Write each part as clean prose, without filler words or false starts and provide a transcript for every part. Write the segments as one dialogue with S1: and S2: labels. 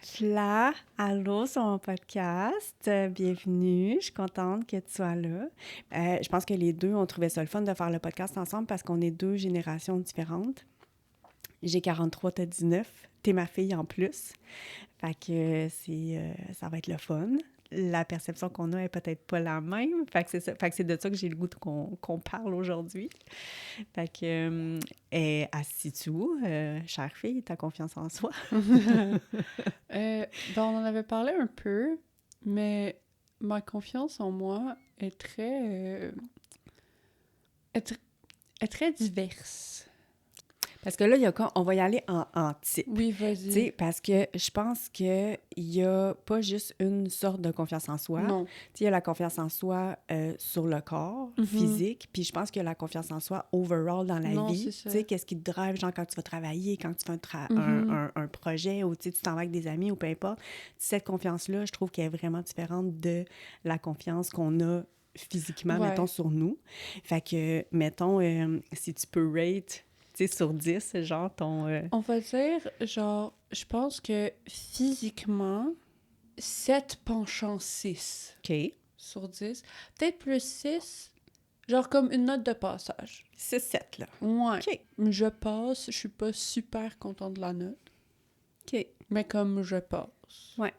S1: d'être là. Allô sur mon podcast. Bienvenue. Je suis contente que tu sois là. Je pense que les deux, on trouvait ça le fun de faire le podcast ensemble parce qu'on est deux générations différentes. J'ai 43, t'as 19. T'es ma fille en plus. Fait que ça va être le fun. La perception qu'on a est peut-être pas la même. Fait que c'est ça. Fait que c'est de ça que j'ai le goût qu'on parle aujourd'hui. Fait que, assis-tu où, chère fille, t'as confiance en soi?
S2: On en avait parlé un peu, mais ma confiance en moi est est très diverse.
S1: Parce que là, il y a on va y aller en type.
S2: Oui,
S1: Tu sais,
S2: vas-y.
S1: parce que je pense qu'il n'y a pas juste une sorte de confiance en soi.
S2: Non.
S1: Tu sais, il y a la confiance en soi sur le corps, physique, puis je pense qu'il y a la confiance en soi overall dans la
S2: Non,
S1: vie.
S2: c'est ça.
S1: Tu sais, qu'est-ce qui te drive, genre quand tu vas travailler, quand tu fais un projet, ou tu t'en vas avec des amis, ou peu importe. Cette confiance-là, je trouve qu'elle est vraiment différente de la confiance qu'on a physiquement,
S2: Ouais.
S1: mettons, sur nous. Fait que, mettons, si tu peux rate... Tu sais, sur 10, genre ton...
S2: On va dire, genre, je pense que physiquement, 7 penchant 6
S1: OK.
S2: sur 10. Peut-être plus 6, genre comme une note de passage.
S1: 6-7, là.
S2: Ouais.
S1: OK.
S2: Je passe, je suis pas super contente de la note,
S1: OK.
S2: mais comme je passe.
S1: Ouais.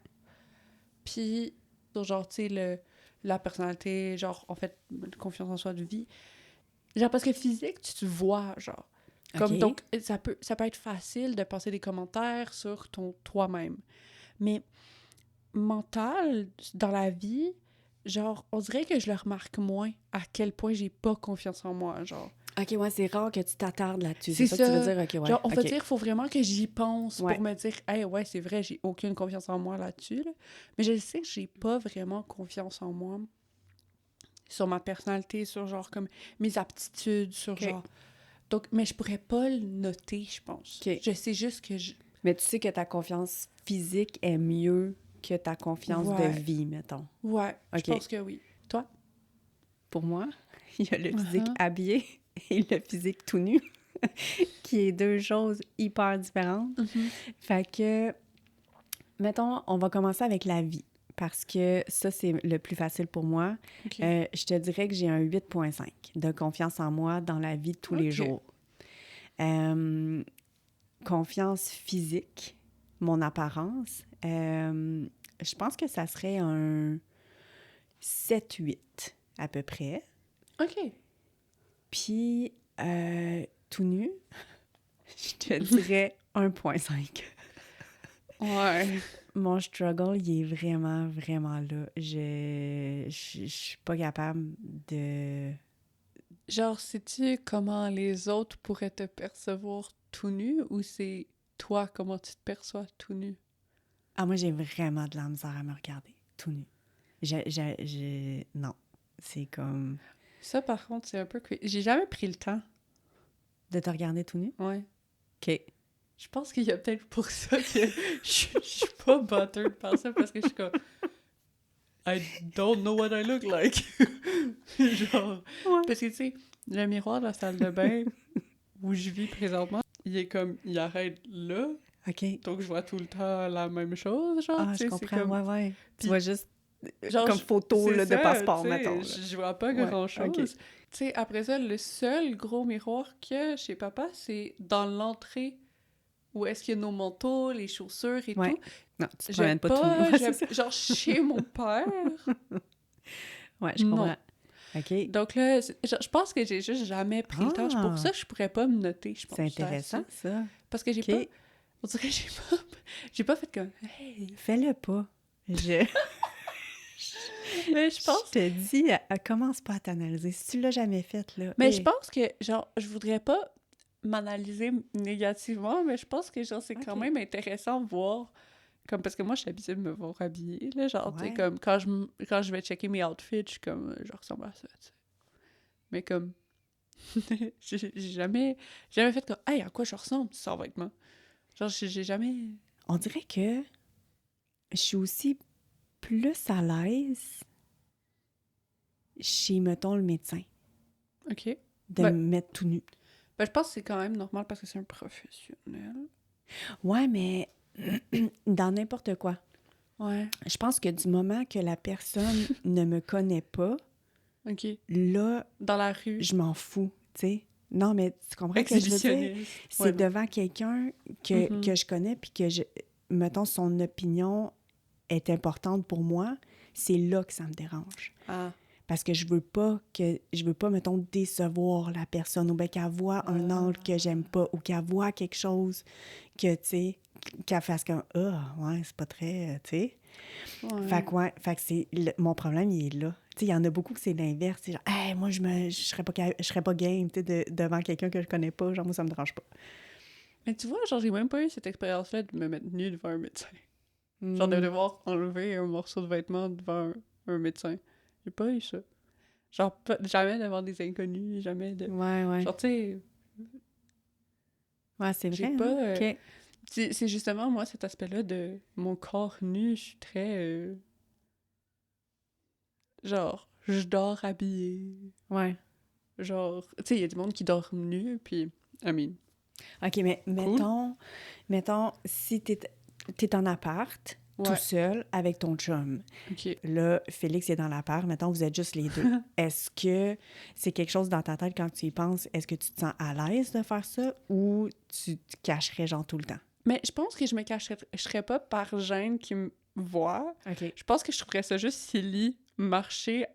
S2: Puis, genre, tu sais, la personnalité, genre, en fait, confiance en soi de vie. Genre, parce que physique, tu te vois, genre. Comme,
S1: OK.
S2: donc, ça peut être facile de passer des commentaires sur toi-même. Mais mental, dans la vie, genre, on dirait que je le remarque moins à quel point j'ai pas confiance en moi, genre.
S1: OK, ouais, c'est rare que tu t'attardes là-dessus.
S2: C'est
S1: C'est ça que tu veux
S2: ça.
S1: dire? OK, ouais.
S2: Genre, on va
S1: OK.
S2: dire, il faut vraiment que j'y pense
S1: Ouais.
S2: pour me dire, hey, ouais, c'est vrai, j'ai aucune confiance en moi là-dessus, là. Mais je sais que j'ai pas vraiment confiance en moi sur ma personnalité, sur genre comme mes aptitudes, sur
S1: OK.
S2: genre. Donc, mais je pourrais pas le noter, je pense.
S1: OK.
S2: Je sais juste que je.
S1: Mais tu sais que ta confiance physique est mieux que ta confiance de
S2: Ouais.
S1: vie, mettons.
S2: Ouais, je
S1: OK.
S2: pense que oui. Toi?
S1: Pour moi, il y a le physique
S2: Uh-huh.
S1: habillé et le physique tout nu, qui est deux choses hyper différentes.
S2: Mhm.
S1: Fait que, mettons, on va commencer avec la vie, parce que ça, c'est le plus facile pour moi.
S2: OK.
S1: Je te dirais que j'ai un 8,5 de confiance en moi dans la vie de tous les
S2: OK.
S1: jours. Confiance physique, mon apparence, je pense que ça serait un 7-8 à peu près.
S2: OK.
S1: Puis, tout nu, je te dirais 1,5.
S2: Ouais.
S1: Mon struggle, il est vraiment, vraiment là. Je suis pas capable de...
S2: Genre, sais-tu comment les autres pourraient te percevoir tout nu ou c'est toi comment tu te perçois tout nu?
S1: Ah, moi, j'ai vraiment de la misère à me regarder, tout nu. Non, c'est comme...
S2: Ça, par contre, c'est un peu... J'ai jamais pris le temps.
S1: De te regarder tout nu?
S2: Ouais.
S1: OK.
S2: Je pense qu'il y a peut-être pour ça que je suis pas buttered par ça, parce que je suis comme... I don't know what I look like. Genre...
S1: Ouais.
S2: Parce que, tu sais, le miroir de la salle de bain où je vis présentement, il est comme... Il arrête là,
S1: OK.
S2: donc je vois tout le temps la même chose, genre,
S1: Ah,
S2: tu
S1: je
S2: sais,
S1: comprends,
S2: c'est comme...
S1: ouais, ouais. Tu
S2: Puis,
S1: vois juste
S2: genre,
S1: comme photo
S2: c'est
S1: là, de
S2: ça,
S1: passeport,
S2: tu sais,
S1: mettons. Là.
S2: je vois pas
S1: Ouais,
S2: grand-chose.
S1: OK.
S2: Tu sais, après ça, le seul gros miroir qu'il y a chez papa, c'est dans l'entrée où est-ce qu'il y a nos manteaux, les chaussures et
S1: Ouais.
S2: tout.
S1: Non, tu te
S2: J'aime
S1: promènes pas tout nu. Ouais, c'est ça.
S2: genre, chez mon père,
S1: Ouais, je comprends.
S2: non.
S1: OK.
S2: Donc là, genre, je pense que j'ai juste jamais pris le temps. Pour ça, je pourrais pas me noter, je pense.
S1: C'est intéressant, ça.
S2: Parce que j'ai
S1: OK.
S2: pas... On dirait que j'ai pas fait comme... Hey.
S1: Fais-le pas. Je
S2: Mais je pense...
S1: te dis, commence pas à t'analyser. Si tu l'as jamais fait, là.
S2: Mais
S1: hey.
S2: je pense que, genre, je voudrais pas m'analyser négativement, mais je pense que, genre, c'est quand
S1: Ok.
S2: même intéressant de voir, comme, parce que moi, je suis habituée de me voir habillée, là, genre, tu sais,
S1: Ouais.
S2: comme, quand je vais checker mes outfits, je suis comme, je ressemble à ça, tu sais. Mais comme, j'ai jamais fait comme, hey, à quoi je ressemble sans vêtements? Genre, j'ai jamais...
S1: On dirait que je suis aussi plus à l'aise chez, mettons, le médecin,
S2: OK.
S1: de me mettre tout nu.
S2: Ben, je pense que c'est quand même normal parce que c'est un professionnel.
S1: Ouais, mais Dans n'importe quoi.
S2: Ouais.
S1: Je pense que du moment que la personne ne me connaît pas,
S2: OK.
S1: là,
S2: Dans la rue.
S1: je m'en fous, tu sais. Non, mais tu comprends ce que je veux dire?
S2: Exhibitionniste.
S1: C'est
S2: Ouais,
S1: devant quelqu'un que,
S2: Mhm.
S1: que je connais, puis que, mettons, son opinion est importante pour moi, c'est là que ça me dérange.
S2: Ah.
S1: Parce que je veux pas, mettons, décevoir la personne, ou bien qu'elle voit un angle que j'aime pas, ou qu'elle voit quelque chose que, tu sais, qu'elle fasse comme « Ah, ouais, c'est pas très... tu sais. »
S2: Ouais.
S1: Fait que c'est... mon problème, il est là. Tu sais, il y en a beaucoup que c'est l'inverse. C'est genre « Hey, moi, je serais pas game, tu sais, devant quelqu'un que je connais pas. Genre, moi, ça me dérange pas.
S2: Mais tu vois, genre, j'ai même pas eu cette expérience-là de me mettre nue devant un médecin. Genre, de devoir enlever un morceau de vêtement devant un médecin. J'ai pas eu ça. Genre, jamais devant des inconnus, jamais de...
S1: Ouais.
S2: Genre, tu sais,
S1: Ouais, c'est
S2: j'ai
S1: vrai,
S2: pas...
S1: hein? OK.
S2: C'est justement, moi, cet aspect-là de mon corps nu, je suis très... genre, je dors habillée.
S1: Ouais.
S2: Genre, tu sais, il y a du monde qui dort nu, puis... I mean,
S1: OK, mais
S2: cool.
S1: mettons si t'es en appart, tout
S2: Ouais,
S1: seul, avec ton chum.
S2: OK.
S1: Là, Félix est dans l'appart. Mettons, vous êtes juste les deux. Est-ce que c'est quelque chose dans ta tête quand tu y penses? Est-ce que tu te sens à l'aise de faire ça ou tu te cacherais genre tout le temps?
S2: Mais je pense que je serais pas par gêne qui me voit.
S1: OK.
S2: Je pense que je trouverais ça juste silly, marcher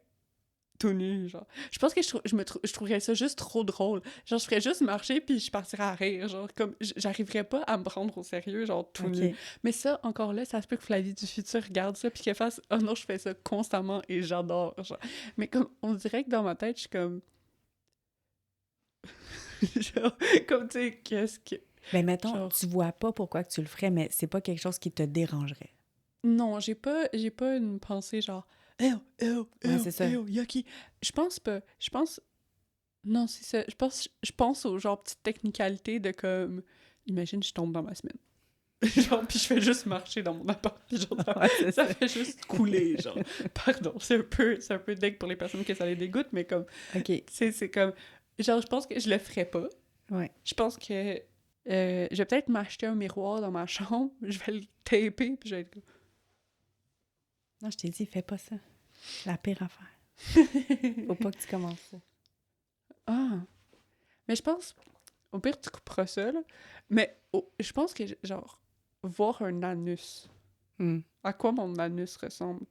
S2: tout nu, genre. Je pense que je trouverais ça juste trop drôle. Genre, je ferais juste marcher, puis je partirais à rire, genre, comme, j'arriverais pas à me prendre au sérieux, genre, tout nu.
S1: OK.
S2: Mais ça, encore là, ça se peut que Flavie du futur regarde ça, puis qu'elle fasse « Oh non, je fais ça constamment et j'adore », genre. Mais comme, on dirait que dans ma tête, je suis comme... genre, comme, tu sais, qu'est-ce que...
S1: Ben mettons,
S2: Genre...
S1: tu vois pas pourquoi que tu le ferais, mais c'est pas quelque chose qui te dérangerait.
S2: Non, j'ai pas une pensée genre
S1: Ouais, c'est ça.
S2: yucky. Je pense pas. Je pense non, c'est ça. Je pense aux genre petites technicalités de comme imagine je tombe dans ma semaine. Genre puis je fais juste marcher dans mon appart puis genre
S1: Ouais, c'est
S2: ça
S1: ça.
S2: fait juste couler genre. Pardon, c'est un peu deg pour les personnes que ça les dégoûte mais comme
S1: OK.
S2: c'est comme genre je pense que je le ferais pas.
S1: Ouais.
S2: Je pense que je vais peut-être m'acheter un miroir dans ma chambre, je vais le taper puis je vais être
S1: Non, je t'ai dit, fais pas ça. La pire affaire. Faut pas que tu commences ça.
S2: Ah! Mais je pense, au pire, tu couperas ça, là. Mais je pense que, genre, voir un anus,
S1: Hmm.
S2: à quoi mon anus ressemble?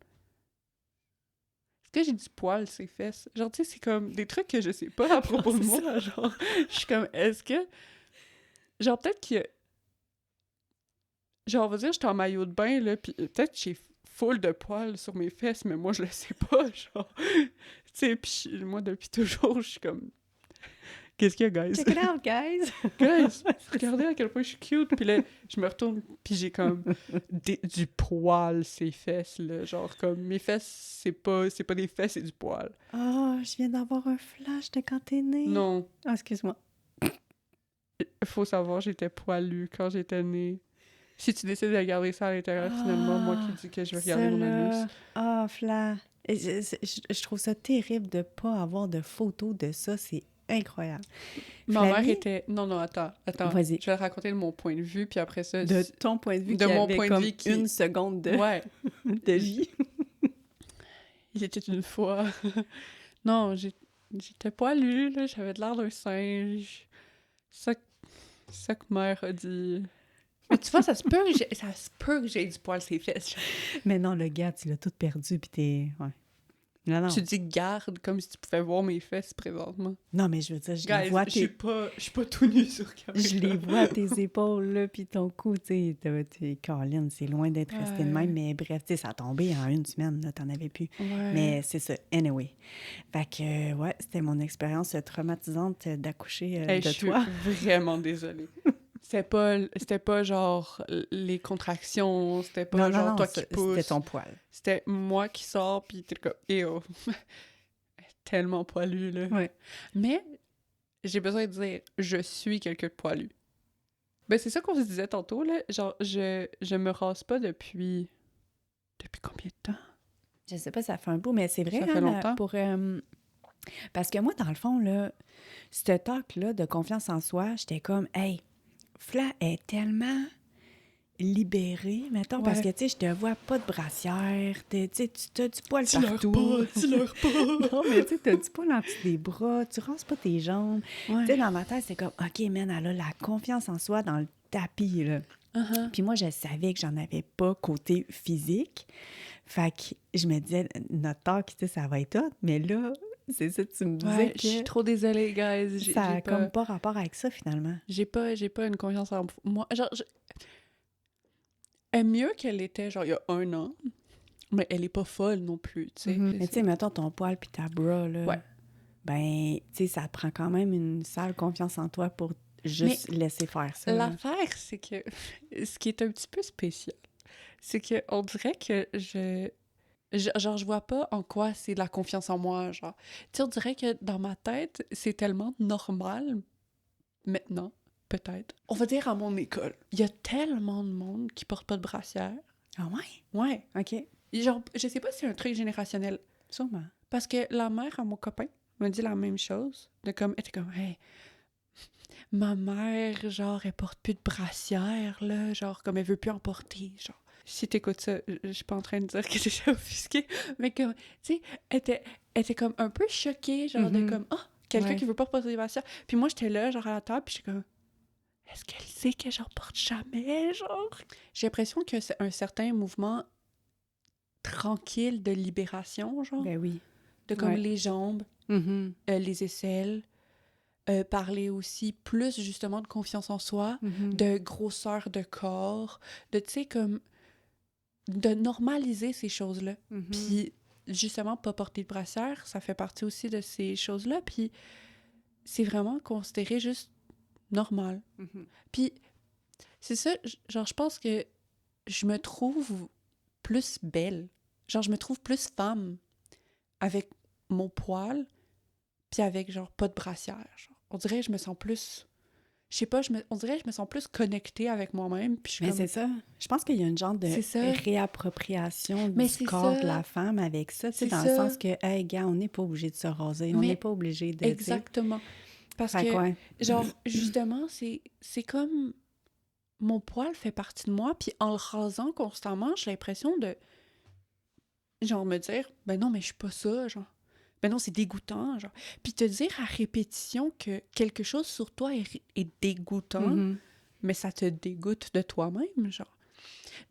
S2: Est-ce que j'ai du poil, ses fesses? Genre, tu sais, c'est comme des trucs que je sais pas à propos de
S1: c'est
S2: moi, genre. Je suis comme, est-ce que... Genre, peut-être que... Genre, on va dire, j'étais en maillot de bain, là, pis peut-être que j'ai full de poils sur mes fesses, mais moi, je le sais pas, genre. Tu sais, pis moi, depuis toujours, je suis comme... Qu'est-ce qu'il y a, guys?
S1: Check it out, guys!
S2: Guys, regardez à quel point je suis cute. Puis là, je me retourne, puis j'ai comme du poil, ces fesses, là. Genre, comme, mes fesses, c'est pas des fesses, c'est du poil.
S1: Oh, je viens d'avoir un flash de quand t'es née.
S2: Non,
S1: Ah, excuse-moi.
S2: faut savoir, j'étais poilue quand j'étais née. Si tu décides de garder ça à l'intérieur, finalement, moi qui dis que je vais regarder mon anus.
S1: Ah, Fla. Et je trouve ça terrible de pas avoir de photos de ça. C'est incroyable.
S2: Ma mère
S1: Flavie?
S2: était... Non, attends.
S1: Vas-y.
S2: Je vais te raconter de mon point de vue, puis après ça...
S1: De ton point de vue,
S2: de
S1: qui
S2: mon
S1: avait
S2: point de
S1: comme
S2: vue qui...
S1: une seconde de,
S2: Ouais.
S1: de vie.
S2: Il était une fois... Non, j'étais poilue, là, j'avais de l'air d'un singe. Ça que mère a dit. Mais tu vois, ça se peut que j'ai du poil sur les fesses.
S1: Mais non, le gars, tu l'as tout perdu, puis t'es... Ouais. Non.
S2: Tu dis garde comme si tu pouvais voir mes fesses présentement.
S1: Non, mais je veux dire, je les
S2: Guys,
S1: vois
S2: je suis pas tout nu sur caméra.
S1: Je les vois à tes épaules, là, puis ton cou, tu sais, Caroline, c'est loin d'être resté de
S2: Ouais.
S1: même, mais bref, tu sais, ça a tombé en une semaine, là, t'en avais plus.
S2: Ouais.
S1: Mais c'est ça, anyway. Fait que, ouais, c'était mon expérience traumatisante d'accoucher
S2: Hey,
S1: de
S2: je suis
S1: toi.
S2: vraiment désolée. C'était pas genre les contractions, c'était pas genre toi qui pousses.
S1: C'était ton poil.
S2: C'était moi qui sors, pis t'es comme, eh oh. Tellement poilu, là.
S1: Ouais.
S2: Mais j'ai besoin de dire, je suis quelqu'un de poilu. Ben, c'est ça qu'on se disait tantôt, là. Genre, je me rase pas depuis... Depuis combien de temps?
S1: Je sais pas, ça fait un bout, mais c'est vrai,
S2: Ça fait longtemps?
S1: Parce que moi, dans le fond, là, ce talk-là de confiance en soi, j'étais comme, hey, Fla est tellement libéré, mettons, parce que,
S2: Ouais.
S1: tu sais, je te vois pas de brassière, tu sais, tu as du poil
S2: Dis-leur
S1: partout.
S2: pas, dis-leur pas.
S1: Non, mais tu sais, t'as du poil en dessous des bras, tu rases pas tes jambes. Tu
S2: Ouais.
S1: sais, dans ma tête, c'est comme, OK, man, elle a la confiance en soi dans le tapis, là.
S2: Uh-huh.
S1: Puis moi, je savais que j'en avais pas côté physique. Fait que je me disais, notre talk, tu sais, ça va être hot, mais là, c'est ça, tu me disais
S2: Ouais, je suis
S1: que
S2: trop désolée, guys.
S1: ça a comme pas rapport avec ça, finalement.
S2: J'ai pas une confiance en moi. Genre, elle est mieux qu'elle était, genre, il y a 1 an. Mais elle est pas folle non plus, tu sais.
S1: Mais tu sais, mettons ton poil puis ta bra, là,
S2: Ouais.
S1: ben, tu sais, ça te prend quand même une sale confiance en toi pour juste laisser faire ça. là.
S2: L'affaire, c'est que ce qui est un petit peu spécial, c'est que on dirait que genre, je vois pas en quoi c'est de la confiance en moi, genre. Tu sais, on dirait que dans ma tête, c'est tellement normal, maintenant, peut-être. On va dire à mon école, il y a tellement de monde qui porte pas de brassière.
S1: Ah ouais?
S2: Ouais.
S1: OK.
S2: Genre, je sais pas si c'est un truc générationnel.
S1: Sûrement.
S2: Parce que la mère à mon copain me dit la même chose. Elle était comme, hey, ma mère, genre, elle porte plus de brassière, là. Genre, comme elle veut plus en porter, genre. Si t'écoutes ça, je suis pas en train de dire que j'ai offusqué, mais comme, tu sais, elle était comme un peu choquée, genre, de comme, oh, quelqu'un
S1: Ouais.
S2: qui veut pas porter des brassières. Puis moi, j'étais là, genre, à la table, puis j'étais comme, est-ce qu'elle sait que j'en porte jamais, genre? J'ai l'impression que c'est un certain mouvement tranquille de libération, genre.
S1: Ben oui.
S2: De comme
S1: Ouais.
S2: les jambes,
S1: Mhm.
S2: les aisselles, parler aussi plus justement de confiance en soi,
S1: Mhm.
S2: de grosseur de corps, de, tu sais, comme, de normaliser ces choses-là.
S1: Mhm.
S2: Puis, justement, pas porter de brassière, ça fait partie aussi de ces choses-là, puis c'est vraiment considéré juste normal.
S1: Mhm.
S2: Puis, c'est ça, genre, je pense que je me trouve plus belle. Genre, je me trouve plus femme avec mon poil, puis avec, genre, pas de brassière, genre. On dirait que je me sens plus... Je sais pas, on dirait que je me sens plus connectée avec moi-même, puis je suis
S1: Mais
S2: comme...
S1: c'est ça. Je pense qu'il y a une genre de
S2: C'est ça.
S1: réappropriation
S2: Mais
S1: du
S2: c'est
S1: corps
S2: ça.
S1: de la femme avec ça, tu sais,
S2: C'est
S1: dans
S2: ça.
S1: le sens que, hey, gars, on n'est pas obligé de se raser, on
S2: Mais
S1: n'est pas obligé de, tu sais.
S2: Exactement. Parce
S1: Fait
S2: que,
S1: que, ouais.
S2: genre, justement, c'est comme... Mon poil fait partie de moi, puis en le rasant constamment, j'ai l'impression de... Genre, me dire, ben non, mais je suis pas ça, genre. Ben non, c'est dégoûtant, genre. Puis te dire à répétition que quelque chose sur toi est dégoûtant,
S1: Mhm.
S2: mais ça te dégoûte de toi-même, genre.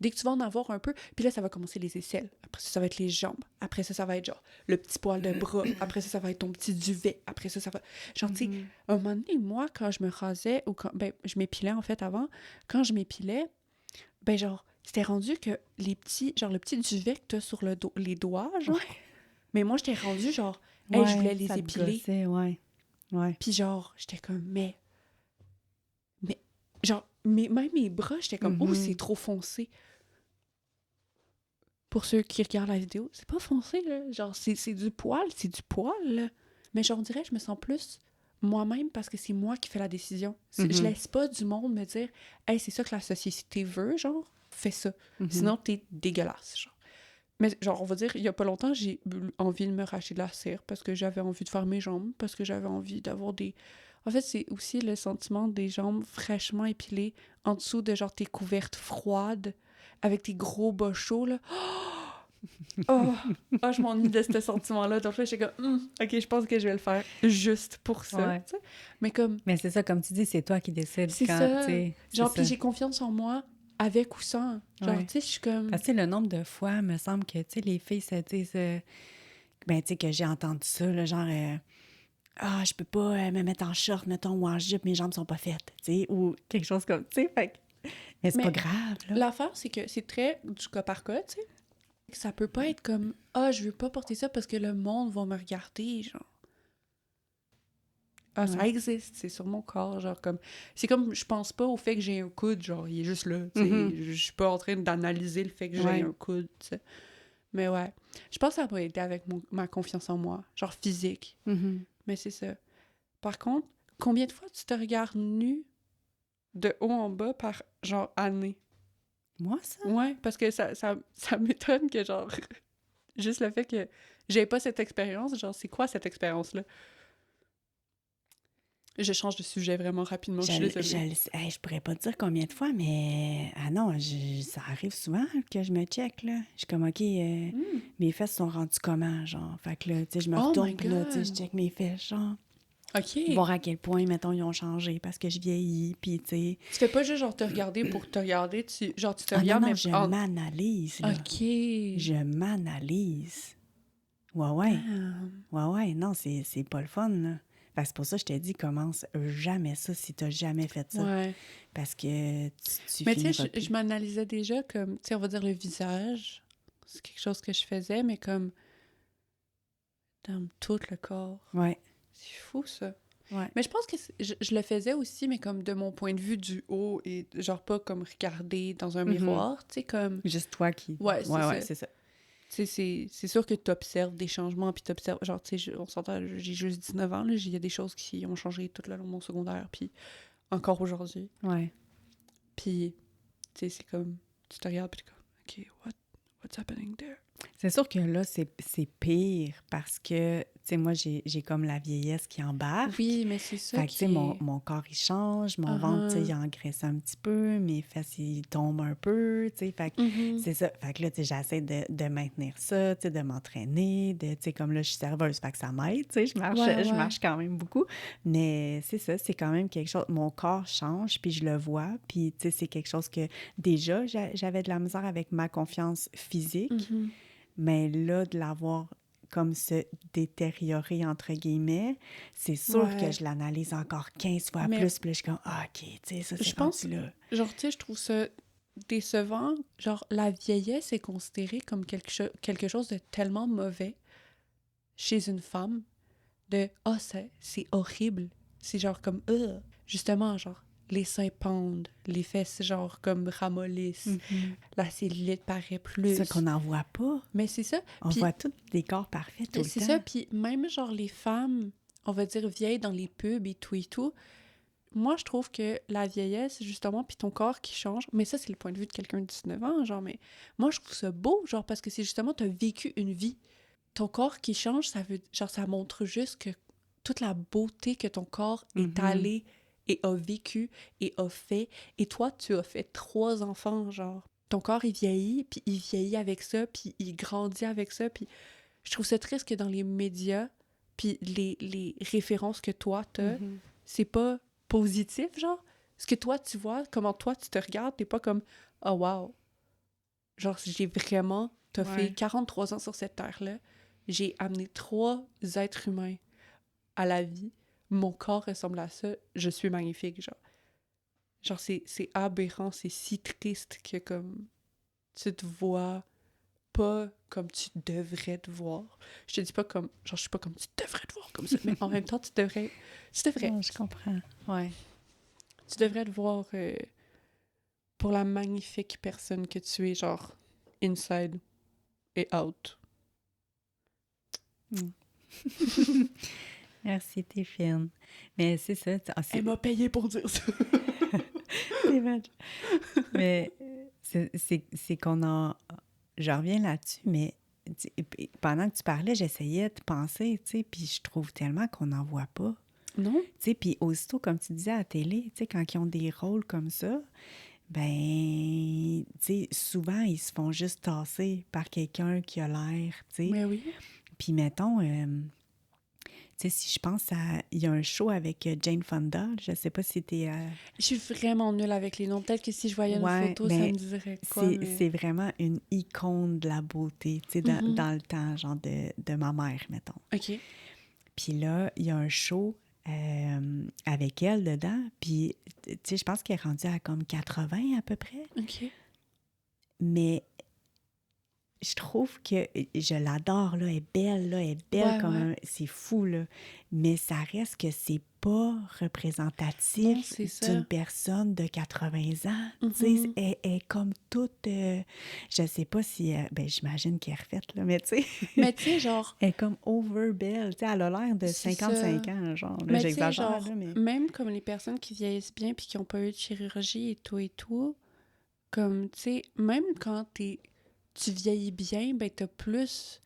S2: Dès que tu vas en avoir un peu, puis là, ça va commencer les aisselles. Après ça va être les jambes. Après ça va être genre le petit poil de bras. Après ça va être ton petit duvet. Après ça va... Genre, tu sais,
S1: Mhm.
S2: un moment donné, moi, quand je me rasais, ou quand... Ben, je m'épilais, en fait, avant. Quand je m'épilais, ben genre, c'était rendu que les petits... Genre, le petit duvet que t'as sur les doigts, genre...
S1: Ouais.
S2: Mais moi, j'étais rendue, genre... Hey, je voulais les
S1: ça te
S2: épiler.
S1: gossait, ouais. Ouais.
S2: Puis genre, j'étais comme, mais... Genre, même mes bras, j'étais comme, oh, c'est
S1: Mhm.
S2: trop foncé. Pour ceux qui regardent la vidéo, c'est pas foncé, là. Genre, c'est du poil, là. Mais genre, on dirait que je me sens plus moi-même parce que c'est moi qui fais la décision. Je
S1: Mhm.
S2: laisse pas du monde me dire, hey, c'est ça que la société veut, genre, fais ça.
S1: Mhm.
S2: Sinon, t'es dégueulasse, genre. Mais genre, on va dire, il y a pas longtemps, j'ai eu envie de me racheter de la cire parce que j'avais envie de faire mes jambes, parce que j'avais envie d'avoir des... En fait, c'est aussi le sentiment des jambes fraîchement épilées en dessous de genre tes couvertes froides avec tes gros bas chauds, là. Oh, oh je m'ennuie de ce sentiment-là. Donc là, j'étais comme, OK, je pense que je vais le faire juste pour ça.
S1: Ouais.
S2: Tu sais. Mais comme,
S1: Mais c'est ça, comme tu dis, c'est toi qui décides
S2: c'est
S1: quand,
S2: ça.
S1: tu sais, c'est
S2: Genre, puis
S1: ça.
S2: j'ai confiance en moi avec ou sans. Genre,
S1: Ouais.
S2: tu sais, je suis comme...
S1: Parce que tu sais, le nombre de fois, me semble que, tu sais, les filles se disent, ben, tu sais, que j'ai entendu ça, là, genre, ah, je peux pas me mettre en short, mettons, ou en jupe, mes jambes sont pas faites, tu sais, ou quelque chose comme, tu sais, fait que- mais c'est
S2: Mais
S1: pas grave, là.
S2: l'affaire, c'est que c'est très du cas par cas, tu sais. Ça peut pas être comme, ah, je veux pas porter ça parce que le monde va me regarder, genre. Ah, ça
S1: Ouais.
S2: existe, c'est sur mon corps, genre comme... C'est comme, je pense pas au fait que j'ai un coude, genre, il est juste là, tu sais.
S1: Mhm.
S2: Je suis pas en train d'analyser le fait que j'ai
S1: Ouais.
S2: un coude, tu sais. Mais ouais, je pense que ça va aider avec ma confiance en moi, genre physique.
S1: Mhm.
S2: Mais c'est ça. Par contre, combien de fois tu te regardes nu de haut en bas par, genre, année?
S1: Moi, ça?
S2: Ouais, parce que ça m'étonne que, genre, juste le fait que j'ai pas cette expérience, genre, c'est quoi cette expérience-là? Je change de sujet vraiment rapidement, je suis désolée.
S1: Je pourrais pas te dire combien de fois, mais... Ah non, ça arrive souvent que je me check, là. Je suis comme, OK,
S2: Hmm.
S1: mes fesses sont rendues comment, genre? Fait que là, tu sais, je me
S2: Oh my
S1: retourne, puis là, tu sais, je
S2: God!
S1: check mes fesses, genre.
S2: OK.
S1: Voir à quel point, mettons, ils ont changé parce que je vieillis, puis tu sais...
S2: Tu fais pas juste genre te regarder pour te regarder, genre tu te
S1: Ah non,
S2: regardes,
S1: non,
S2: mais
S1: je
S2: en...
S1: m'analyse, là.
S2: OK.
S1: Je m'analyse. Ouais, ouais.
S2: Damn.
S1: Ouais, ouais. Non, c'est pas le fun, là. Fait que c'est pour ça que je t'ai dit, commence jamais ça si t'as jamais fait ça.
S2: Ouais.
S1: Parce que tu
S2: Mais tu sais,
S1: finiras
S2: je
S1: plus.
S2: m'analysais déjà comme, tu sais, on va dire le visage. C'est quelque chose que je faisais, mais comme dans tout le corps.
S1: Ouais,
S2: C'est fou, ça.
S1: ouais.
S2: Mais je pense que je le faisais aussi, mais comme de mon point de vue du haut et genre pas comme regarder dans un
S1: Mhm.
S2: miroir, tu sais, comme...
S1: Juste toi qui...
S2: Ouais, c'est
S1: Ouais, ouais,
S2: ça.
S1: c'est ça.
S2: Tu sais, c'est sûr que tu observes des changements, puis tu observes... Genre, tu sais, on s'entend, j'ai juste 19 ans, là, il y a des choses qui ont changé tout le long de mon secondaire, puis encore aujourd'hui.
S1: Ouais.
S2: Puis, tu sais, c'est comme... Tu te regardes, puis t'es comme, OK, what's happening there?
S1: C'est sûr que là, c'est pire parce que, tu sais, moi, j'ai comme la vieillesse qui embarque.
S2: Oui, mais c'est ça
S1: Fait que, tu sais,
S2: qui est...
S1: mon corps, il change, mon ventre, tu sais,
S2: Uh-huh.
S1: il engraisse un petit peu, mes fesses, ils tombent un peu, tu sais. Fait que
S2: Mhm.
S1: c'est ça. Fait que là, tu sais, j'essaie de maintenir ça, tu sais, de m'entraîner, tu sais, comme là, je suis serveuse, fait que ça m'aide, tu sais,
S2: Ouais,
S1: je
S2: ouais.
S1: marche quand même beaucoup. Mais c'est ça, c'est quand même quelque chose, mon corps change, puis je le vois, puis, tu sais, c'est quelque chose que, déjà, j'avais de la misère avec ma confiance physique,
S2: Mhm.
S1: mais là, de l'avoir comme se détériorer, entre guillemets, c'est sûr que
S2: Ouais.
S1: je l'analyse encore 15 fois
S2: Mais
S1: plus, puis là, je suis comme, ah, OK, tu sais, ça,
S2: je
S1: c'est
S2: pense,
S1: rendu là.
S2: genre, tu sais, je trouve ça décevant. Genre, la vieillesse est considérée comme quelque chose de tellement mauvais chez une femme, de « Ah, c'est horrible ». C'est genre comme « Justement, genre, les seins pendent, les fesses, genre, comme ramollissent,
S1: Mhm.
S2: la cellulite paraît
S1: C'est ça
S2: plus.
S1: qu'on n'en voit pas.
S2: Mais c'est ça.
S1: On
S2: Puis,
S1: voit tous des corps parfaits tout le
S2: c'est
S1: temps.
S2: ça. Puis, même, genre, les femmes, on va dire vieilles dans les pubs et tout, moi, je trouve que la vieillesse, justement, puis ton corps qui change, mais ça, c'est le point de vue de quelqu'un de 19 ans, genre, mais moi, je trouve ça beau, genre, parce que c'est justement, t'as vécu une vie. Ton corps qui change, ça veut, genre, ça montre juste que toute la beauté que ton corps est
S1: Mhm.
S2: allé et a vécu et a fait. Et toi, tu as fait 3 enfants, genre. Ton corps, il vieillit avec ça, puis il grandit avec ça, puis je trouve ça triste que dans les médias, puis les références que toi, t'as,
S1: Mhm.
S2: c'est pas positif, genre. Ce que toi, tu vois, comment toi, tu te regardes, t'es pas comme « Oh, wow! » Genre, j'ai vraiment fait
S1: Ouais.
S2: 43 ans sur cette terre-là. J'ai amené 3 êtres humains à la vie. Mon corps ressemble à ça. Je suis magnifique, genre. Genre, c'est aberrant, c'est si triste que, comme, tu te vois pas comme tu devrais te voir. Je te dis pas comme... Genre, je suis pas comme tu devrais te voir comme ça, mais en même temps, tu devrais... Tu devrais.
S1: Non, je comprends. Ouais.
S2: Tu devrais te voir pour la magnifique personne que tu es, genre, inside et out.
S1: Mm. Merci, t'es fine. Mais c'est ça.
S2: Elle m'a payé pour dire ça.
S1: C'est vrai. Mais c'est qu'on a... Je reviens là-dessus, mais pendant que tu parlais, j'essayais de penser, tu sais, puis je trouve tellement qu'on n'en voit pas.
S2: Non?
S1: Tu sais, puis aussitôt, comme tu disais à la télé, tu sais, quand ils ont des rôles comme ça, ben, tu sais, souvent, ils se font juste tasser par quelqu'un qui a l'air, tu sais.
S2: Mais oui.
S1: Puis mettons, tu sais, si je pense à... Il y a un show avec Jane Fonda, je sais pas si t'es...
S2: Je suis vraiment nulle avec les noms. Peut-être que si je voyais une
S1: Ouais,
S2: photo, ça
S1: ben,
S2: me dirait quoi, mais...
S1: c'est vraiment une icône de la beauté, tu sais,
S2: Mhm.
S1: dans le temps, genre de ma mère, mettons.
S2: OK.
S1: Puis là, il y a un show avec elle dedans, puis, tu sais, je pense qu'elle est rendue à comme 80 à peu près,
S2: OK.
S1: mais je trouve que je l'adore, là, elle est belle
S2: Ouais,
S1: comme
S2: ouais.
S1: un... C'est fou, là, mais ça reste que c'est pas
S2: Non,
S1: représentatif
S2: c'est
S1: d'une
S2: ça.
S1: personne de 80 ans, tu sais,
S2: Mhm.
S1: elle est comme toute... je sais pas si... ben, j'imagine qu'elle est refaite, là, mais tu sais,
S2: Mais tu sais, genre,
S1: elle est comme over belle, tu sais, elle a l'air de
S2: c'est
S1: 55
S2: ça.
S1: ans, genre, là,
S2: Mais tu sais,
S1: j'exagère,
S2: genre,
S1: là, mais...
S2: même comme les personnes qui vieillissent bien puis qui n'ont pas eu de chirurgie et tout, comme, tu sais, même quand tu vieillis bien, ben t'as plus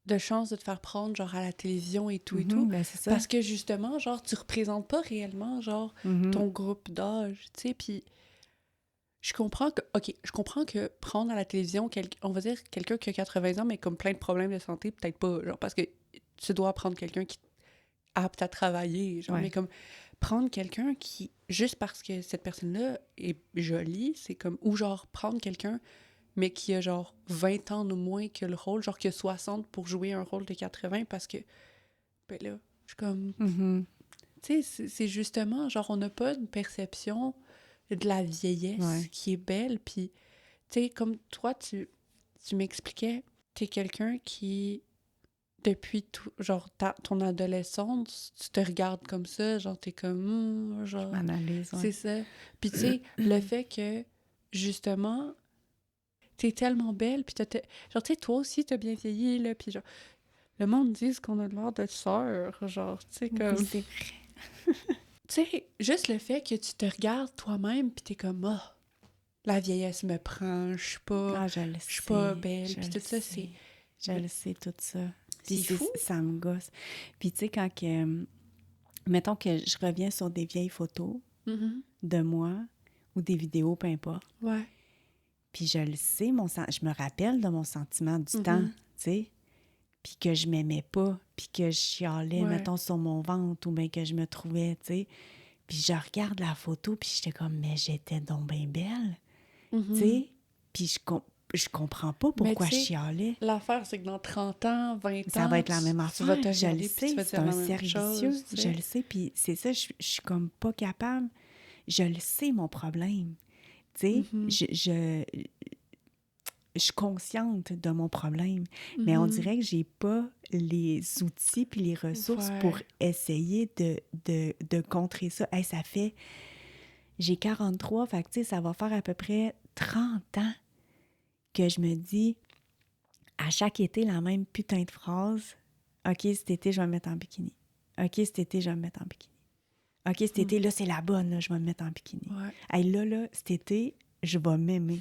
S2: de chance de te faire prendre, genre, à la télévision et tout et
S1: Mhm,
S2: tout.
S1: ben c'est ça.
S2: Parce que, justement, genre, tu représentes pas réellement, genre,
S1: Mhm.
S2: ton groupe d'âge, tu sais, puis je comprends que prendre à la télévision, on va dire quelqu'un qui a 80 ans, mais comme plein de problèmes de santé, peut-être pas, genre, parce que tu dois prendre quelqu'un qui est apte à travailler, genre,
S1: Ouais.
S2: mais comme prendre quelqu'un qui, juste parce que cette personne-là est jolie, c'est comme, ou genre, prendre quelqu'un, mais qui a genre 20 ans de moins que le rôle, genre qui a 60 pour jouer un rôle de 80, parce que, ben là, je suis comme,
S1: Mhm.
S2: tu sais, c'est justement, genre, on n'a pas une perception de la vieillesse
S1: Ouais.
S2: qui est belle, puis, tu sais, comme toi, tu m'expliquais, t'es quelqu'un qui, depuis tout, genre, ton adolescence, tu te regardes comme ça, genre, t'es comme,
S1: Je
S2: genre,
S1: m'analyse,
S2: c'est
S1: ouais.
S2: ça. Puis, tu sais, le fait que, justement, t'es tellement belle, puis genre, tu sais, toi aussi, t'as bien vieilli, là, puis genre, le monde dit qu'on a de l'air de sœur, genre, tu sais,
S1: Oui,
S2: comme...
S1: c'est vrai.
S2: Tu sais, juste le fait que tu te regardes toi-même, puis t'es comme, ah, la vieillesse me prend,
S1: Ah, je le
S2: je suis pas
S1: sais.
S2: belle,
S1: Je
S2: puis
S1: le
S2: tout ça,
S1: sais. Je
S2: ben,
S1: le sais, tout ça. Puis
S2: c'est fou.
S1: ça me gosse. Puis tu sais, quand que... Mettons que je reviens sur des vieilles photos
S2: Mhm.
S1: de moi ou des vidéos, peu importe.
S2: Ouais.
S1: Puis je le sais, je me rappelle de mon sentiment du temps,
S2: Mhm.
S1: tu sais. Puis que je m'aimais pas, puis que je chialais,
S2: Ouais.
S1: mettons, sur mon ventre, ou bien que je me trouvais, tu sais. Puis je regarde la photo, puis j'étais comme, mais j'étais donc bien belle, tu
S2: Mhm.
S1: sais. Puis je comprends pas
S2: Mais
S1: pourquoi
S2: tu
S1: je
S2: sais,
S1: chialais.
S2: l'affaire, c'est que dans 30 ans, 20
S1: Ça va
S2: ans,
S1: être la même
S2: tu vas te
S1: affaire, je le
S2: regarder, puis tu
S1: sais,
S2: vas te
S1: c'est
S2: dire
S1: un
S2: la même
S1: cercle vicieux,
S2: chose, tu
S1: je
S2: sais.
S1: le sais, puis c'est ça, je suis comme pas capable. Je le sais, mon problème, tu sais.
S2: Mhm.
S1: Je suis consciente de mon problème, mais on
S2: Mhm.
S1: dirait que j'ai pas les outils puis les ressources pour
S2: Ouais.
S1: essayer de contrer ça. Hey, j'ai 43, fait que, tu sais, ça va faire à peu près 30 ans que je me dis, à chaque été, la même putain de phrase. OK, cet été, je vais me mettre en bikini. OK, cet été, je vais me mettre en bikini. OK, cet été, là, c'est la bonne, là, je vais me mettre en bikini.
S2: Ouais.
S1: Hey, là, cet été, je vais m'aimer.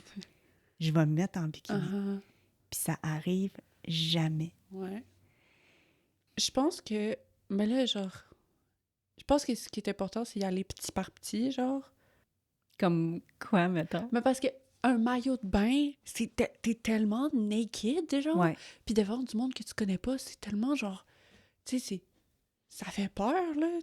S1: Je vais me mettre en bikini.
S2: Uh-huh.
S1: Puis ça arrive jamais.
S2: Ouais. Je pense que... Mais là, genre... Je pense que ce qui est important, c'est y aller petit par petit, genre.
S1: Comme quoi, mettons?
S2: Mais parce que un maillot de bain, t'es tellement naked, genre.
S1: Ouais.
S2: Puis devant du monde que tu connais pas, c'est tellement genre... Tu sais, ça fait peur, là.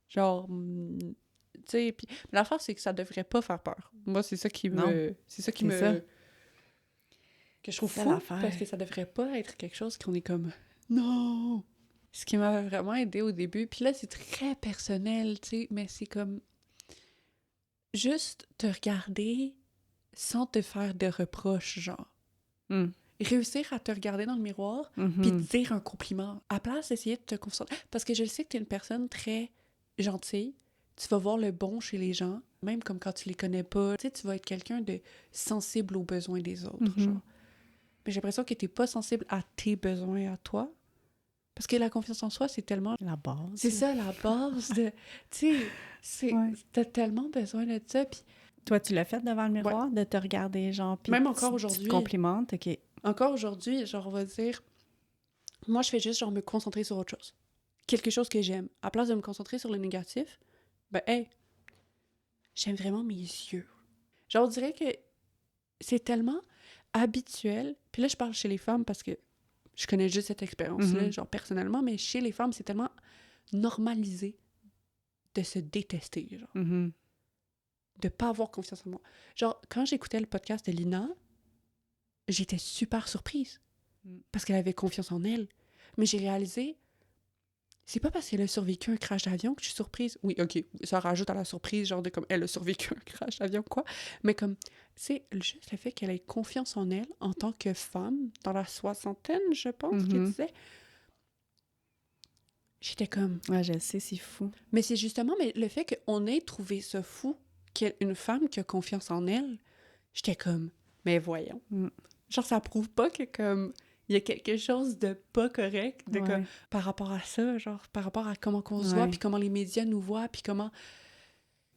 S2: Genre... Tu sais, puis l'affaire, c'est que ça devrait pas faire peur. Moi, c'est ça qui
S1: Non,
S2: me... C'est ça qui
S1: c'est ça.
S2: me... Que je trouve
S1: C'est ça
S2: fou,
S1: l'affaire.
S2: parce que ça devrait pas être quelque chose qu'on est comme... Non! Ce qui m'a vraiment aidé au début. Puis là, c'est très personnel, tu sais, mais c'est comme... Juste te regarder sans te faire de reproches, genre.
S1: Mm.
S2: Réussir à te regarder dans le miroir, puis te
S1: Mhm.
S2: dire un compliment. À place d'essayer de te concentrer. Parce que je sais que t'es une personne très gentille. Tu vas voir le bon chez les gens, même comme quand tu les connais pas. Tu sais, tu vas être quelqu'un de sensible aux besoins des autres,
S1: Mhm.
S2: genre. Mais j'ai l'impression que t'es pas sensible à tes besoins à toi. Parce que la confiance en soi, c'est tellement...
S1: La base.
S2: C'est
S1: là.
S2: ça, la base de... Tu sais,
S1: Ouais.
S2: t'as tellement besoin de ça, puis...
S1: Toi, tu l'as fait devant le
S2: Ouais.
S1: miroir, de te regarder, genre, puis
S2: Même encore
S1: tu te
S2: aujourd'hui,
S1: complimentes, OK.
S2: encore aujourd'hui, genre, on va dire, moi, je fais juste, genre, me concentrer sur autre chose. Quelque chose que j'aime. À place de me concentrer sur le négatif, ben, hey, j'aime vraiment mes yeux. Genre, on dirait que c'est tellement habituel. Puis là, je parle chez les femmes parce que je connais juste cette expérience-là,
S1: Mhm.
S2: genre, personnellement, mais chez les femmes, c'est tellement normalisé de se détester, genre,
S1: Mhm.
S2: de pas avoir confiance en moi. Genre, quand j'écoutais le podcast de Lina, j'étais super surprise
S1: Mm.
S2: parce qu'elle avait confiance en elle. Mais j'ai réalisé, c'est pas parce qu'elle a survécu un crash d'avion que je suis surprise. Oui, OK, ça rajoute à la surprise, genre de comme elle a survécu un crash d'avion, quoi. Mais comme, c'est juste le fait qu'elle ait confiance en elle en tant que femme, dans la soixantaine, je pense, qu'elle
S1: Mhm.
S2: disait. J'étais comme...
S1: Ouais, je sais, c'est fou.
S2: Mais c'est justement mais le fait qu'on ait trouvé ça fou, qu'une femme qui a confiance en elle, j'étais comme, mais voyons.
S1: Mm.
S2: Genre, ça prouve pas que, comme, il y a quelque chose de pas correct de
S1: Ouais.
S2: par rapport à ça, genre, par rapport à comment qu'on se voit,
S1: Ouais.
S2: puis comment les médias nous voient, puis comment...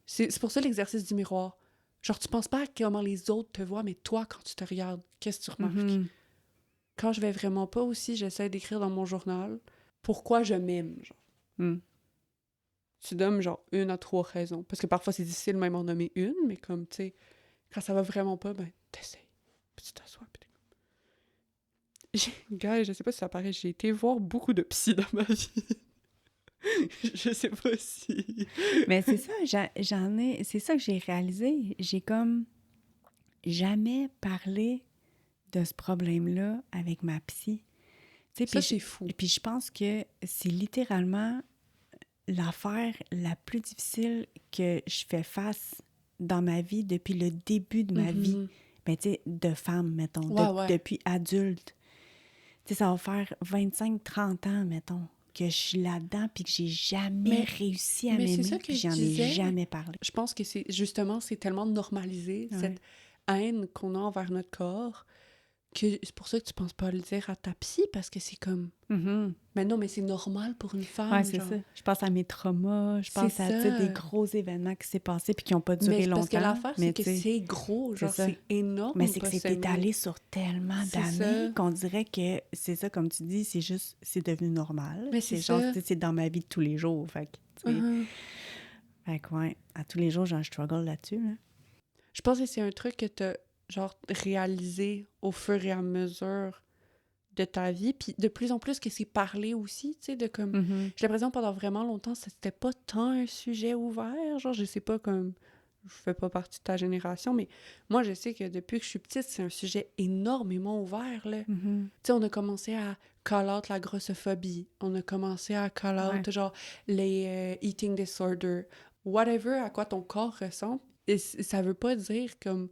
S2: C'est pour ça l'exercice du miroir. Genre, tu penses pas à comment les autres te voient, mais toi, quand tu te regardes, qu'est-ce que tu remarques?
S1: Mhm.
S2: quand je vais vraiment pas aussi, j'essaie d'écrire dans mon journal pourquoi je m'aime, genre.
S1: Mm.
S2: Tu donnes, genre, 1 à 3 raisons. Parce que parfois, c'est difficile même en nommer une, mais comme, tu sais, quand ça va vraiment pas, ben, t'essayes. Puis tu t'assois, puis Gars, je sais pas si ça paraît, j'ai été voir beaucoup de psy dans ma vie. Je sais pas si...
S1: Mais c'est ça, j'en ai... C'est ça que j'ai réalisé. J'ai comme jamais parlé de ce problème-là avec ma psy. Tu sais,
S2: Ça, c'est fou.
S1: puis je pense que c'est littéralement l'affaire la plus difficile que je fais face dans ma vie depuis le début de ma vie. Ben, tu sais, de femme, mettons, depuis adulte. Tu sais, ça va faire 25-30 ans, mettons, que je suis là-dedans puis que j'ai jamais réussi à m'aimer, puis j'en ai jamais parlé.
S2: Je pense que c'est tellement normalisé, cette haine qu'on a envers notre corps, que c'est pour ça que tu penses pas le dire à ta psy, parce que c'est comme... Mais non, mais c'est normal pour une femme,
S1: ouais, c'est ça. Je pense à mes traumas, je pense à des gros événements qui s'est passés puis qui n'ont pas duré longtemps.
S2: Parce que l'affaire, c'est que c'est gros, genre c'est énorme.
S1: Mais c'est que c'est étalé sur tellement d'années qu'on dirait que c'est ça, comme tu dis, c'est juste, c'est devenu normal.
S2: Mais c'est genre,
S1: c'est dans ma vie de tous les jours, fait que, tu sais. Fait que, ouais, à tous les jours, j'ai un struggle là-dessus, là.
S2: Je pense que c'est un truc que t'as, genre, réalisé au fur et à mesure de ta vie, puis de plus en plus que c'est parlé aussi, tu sais, de comme... J'ai l'impression pendant vraiment longtemps, c'était pas tant un sujet ouvert, genre, je sais pas, comme... Je fais pas partie de ta génération, mais moi, je sais que depuis que je suis petite, c'est un sujet énormément ouvert, là. Tu sais, on a commencé à call out la grossophobie, on a commencé à call out, genre, les eating disorders, whatever à quoi ton corps ressemble, et ça veut pas dire comme...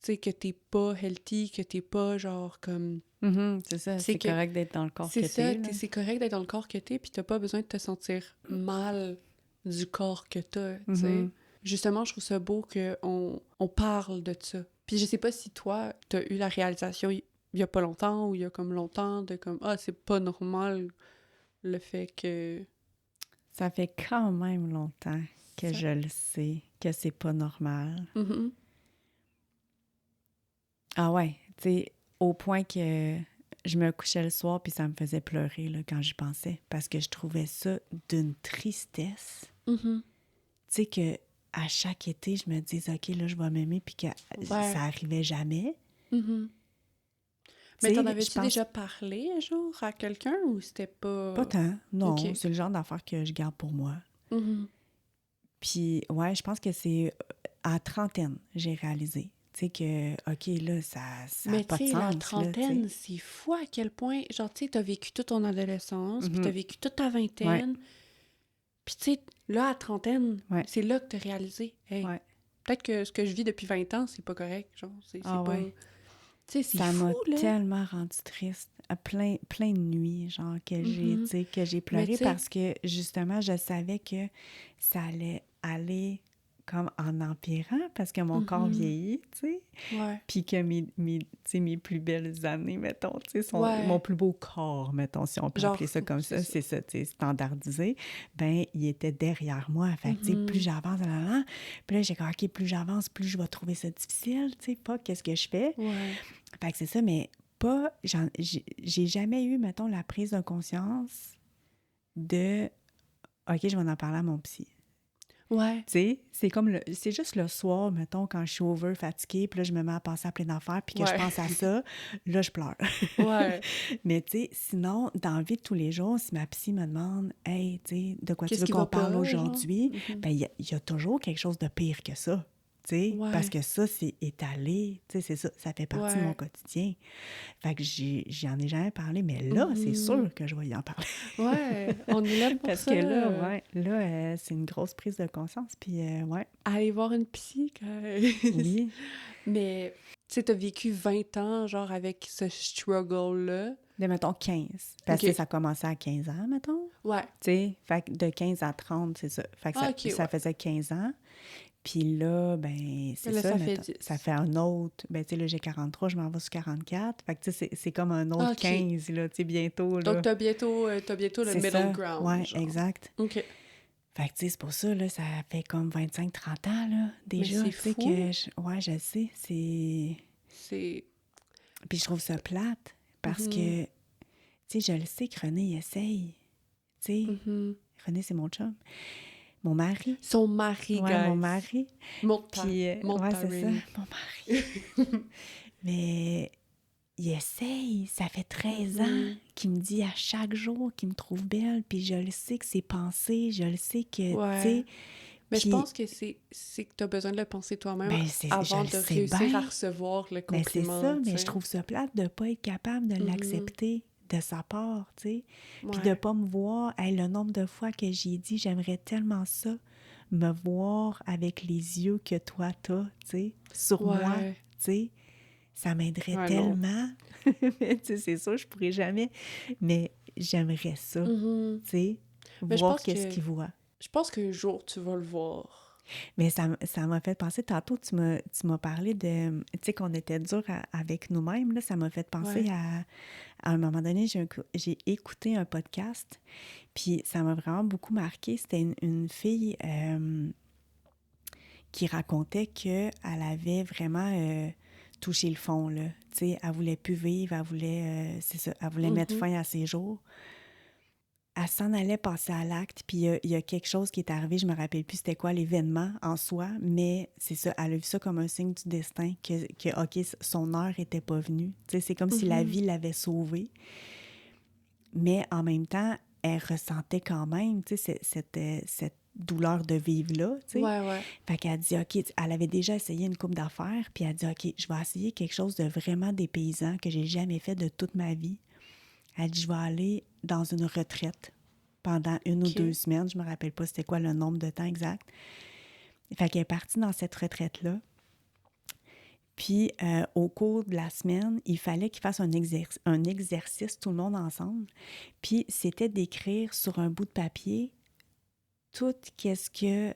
S2: Tu sais, que t'es pas healthy, que t'es pas, genre, comme...
S1: c'est ça, c'est correct d'être dans le corps que t'es.
S2: C'est correct d'être dans le corps que t'es, puis t'as pas besoin de te sentir mal du corps que t'as, tu sais. Justement, je trouve ça beau qu'on parle de ça. Puis je sais pas si toi, t'as eu la réalisation il y a pas longtemps, ou il y a comme longtemps, de comme, ah, c'est pas normal, le fait que...
S1: Ça fait quand même longtemps que je le sais, que c'est pas normal. Ah ouais, tu sais, au point que je me couchais le soir puis ça me faisait pleurer là, quand j'y pensais, parce que je trouvais ça d'une tristesse. Tu sais, que à chaque été, je me disais, OK, là, je vais m'aimer, puis que ça arrivait jamais.
S2: Mais t'en avais-tu déjà parlé, genre, à quelqu'un, ou c'était pas...
S1: Pas tant, non. C'est le genre d'affaire que je garde pour moi. Puis, ouais, je pense que c'est à trentaine, j'ai réalisé. Tu sais que, OK, là, ça n'a pas de sens.
S2: Mais tu sais, la trentaine, c'est fou à quel point... Genre, tu sais, t'as vécu toute ton adolescence, puis t'as vécu toute ta vingtaine. Puis tu sais, là, à trentaine, c'est là que t'as réalisé. Hey, peut-être que ce que je vis depuis 20 ans, c'est pas correct. Genre, c'est pas... Tu sais, c'est fou, là.
S1: Ça m'a tellement rendue triste. Plein de nuits, genre, que j'ai pleuré parce que, justement, je savais que ça allait aller comme en empirant parce que mon corps vieillit, tu sais. Puis que mes plus belles années, mettons, tu sais, mon plus beau corps, mettons, si on peut appeler ça comme ça, c'est ça, tu sais, standardisé, ben il était derrière moi. Fait que, tu sais, plus j'avance, puis là, j'ai dit, OK, plus j'avance, plus je vais trouver ça difficile, tu sais, pas qu'est-ce que je fais. Fait que c'est ça, mais pas... J'ai jamais eu, mettons, la prise de conscience de OK, je vais en parler à mon psy. Tu sais, c'est juste le soir, mettons, quand je suis over, fatiguée, puis là, je me mets à penser à plein d'affaires, puis que je pense à ça, là, je pleure. Mais tu sais, sinon, dans la vie de tous les jours, si ma psy me demande « Hey, tu sais, de quoi tu veux qu'on parle aujourd'hui? » Ben, il y a toujours quelque chose de pire que ça. Tu sais, parce que ça, c'est étalé, tu sais, c'est ça, ça fait partie de mon quotidien. Fait que j'en ai jamais parlé, mais là, c'est sûr que je vais y en parler.
S2: On est là pour
S1: parce
S2: ça.
S1: Parce que là, c'est une grosse prise de conscience, puis
S2: aller voir une psy,
S1: oui.
S2: Mais, tu sais, t'as vécu 20 ans, genre, avec ce struggle-là.
S1: De, mettons, 15. Parce que ça commençait à 15 ans, mettons. Tu sais, fait que de 15 à 30, c'est ça. Fait que ça faisait 15 ans. Puis là, ben c'est ça, ça fait un autre... Ben tu sais, là, j'ai 43, je m'en vais sur 44. Fait que tu sais, c'est comme un autre 15, là, tu sais, bientôt, là.
S2: Donc, t'as bientôt le middle ground.
S1: Ouais, genre. Exact.
S2: OK.
S1: Fait que tu sais, c'est pour ça, là, ça fait comme 25-30 ans, là, déjà.
S2: Mais c'est fou.
S1: Que ouais, je sais, c'est... Puis je trouve ça plate, parce que, tu sais, je le sais que René, il essaye. Tu sais, René, c'est mon chum. Mon mari.
S2: Son mari,
S1: Ouais,
S2: guys.
S1: mon mari. Puis, ouais, c'est ça, mon mari. Mais il essaye. Ça fait 13 ans qu'il me dit à chaque jour qu'il me trouve belle. Puis je le sais que c'est pensé. Je le sais que, tu sais...
S2: Mais je pense que c'est que tu as besoin de le penser toi-même avant de réussir à recevoir le compliment.
S1: C'est ça, mais je trouve ça plate de ne pas être capable de l'accepter de sa part, tu sais. Puis de ne pas me voir, le nombre de fois que j'ai dit, j'aimerais tellement ça, me voir avec les yeux que toi t'as, tu sais, sur moi, tu sais. Ça m'aiderait tellement. Mais tu sais, c'est sûr, je pourrais jamais, mais j'aimerais ça, tu sais, voir qu'est-ce qu'il voit.
S2: Je pense qu'un jour, tu vas le voir.
S1: Mais ça m'a fait penser, tantôt, tu m'as parlé de, tu sais, qu'on était dur avec nous-mêmes, là, ça m'a fait penser à un moment donné, j'ai écouté un podcast, puis ça m'a vraiment beaucoup marqué. C'était une fille qui racontait qu'elle avait vraiment touché le fond, là. Tu sais, elle voulait plus vivre, elle voulait, c'est ça, elle voulait mettre fin à ses jours. Elle s'en allait passer à l'acte, puis il y a quelque chose qui est arrivé, je me rappelle plus c'était quoi l'événement en soi, mais c'est ça, elle a vu ça comme un signe du destin, que OK, son heure était pas venue. Tu sais, c'est comme si la vie l'avait sauvée. Mais en même temps, elle ressentait quand même, tu sais, cette douleur de vivre-là, tu sais. Fait qu'elle dit, OK, elle avait déjà essayé une couple d'affaires, puis elle dit, OK, je vais essayer quelque chose de vraiment dépaysant que j'ai jamais fait de toute ma vie. Elle dit, je vais aller dans une retraite pendant 1 ou 2 semaines. Je me rappelle pas c'était quoi le nombre de temps exact. Fait qu'elle est partie dans cette retraite-là. Puis, au cours de la semaine, il fallait qu'ils fassent un exercice, tout le monde ensemble. Puis, c'était d'écrire sur un bout de papier tout qu'est-ce que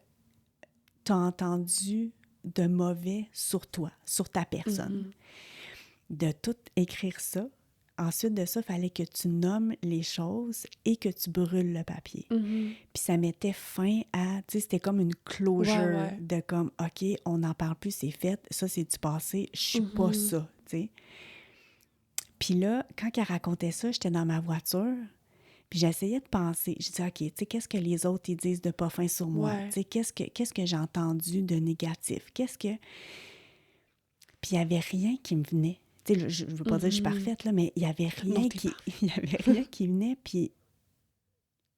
S1: tu as entendu de mauvais sur toi, sur ta personne. De tout écrire ça. Ensuite de ça, il fallait que tu nommes les choses et que tu brûles le papier. Puis ça mettait fin à... Tu sais, c'était comme une closure de comme, OK, on n'en parle plus, c'est fait. Ça, c'est du passé. Je suis pas ça, tu sais. Puis là, quand elle racontait ça, j'étais dans ma voiture, puis j'essayais de penser. Je disais, OK, tu sais, qu'est-ce que les autres ils disent de pas fin sur moi? Tu sais, qu'est-ce que j'ai entendu de négatif? Qu'est-ce que... Puis il n'y avait rien qui me venait. Tu sais, je ne veux pas dire que je suis parfaite, là, mais il n'y avait rien il y avait rien qui venait, puis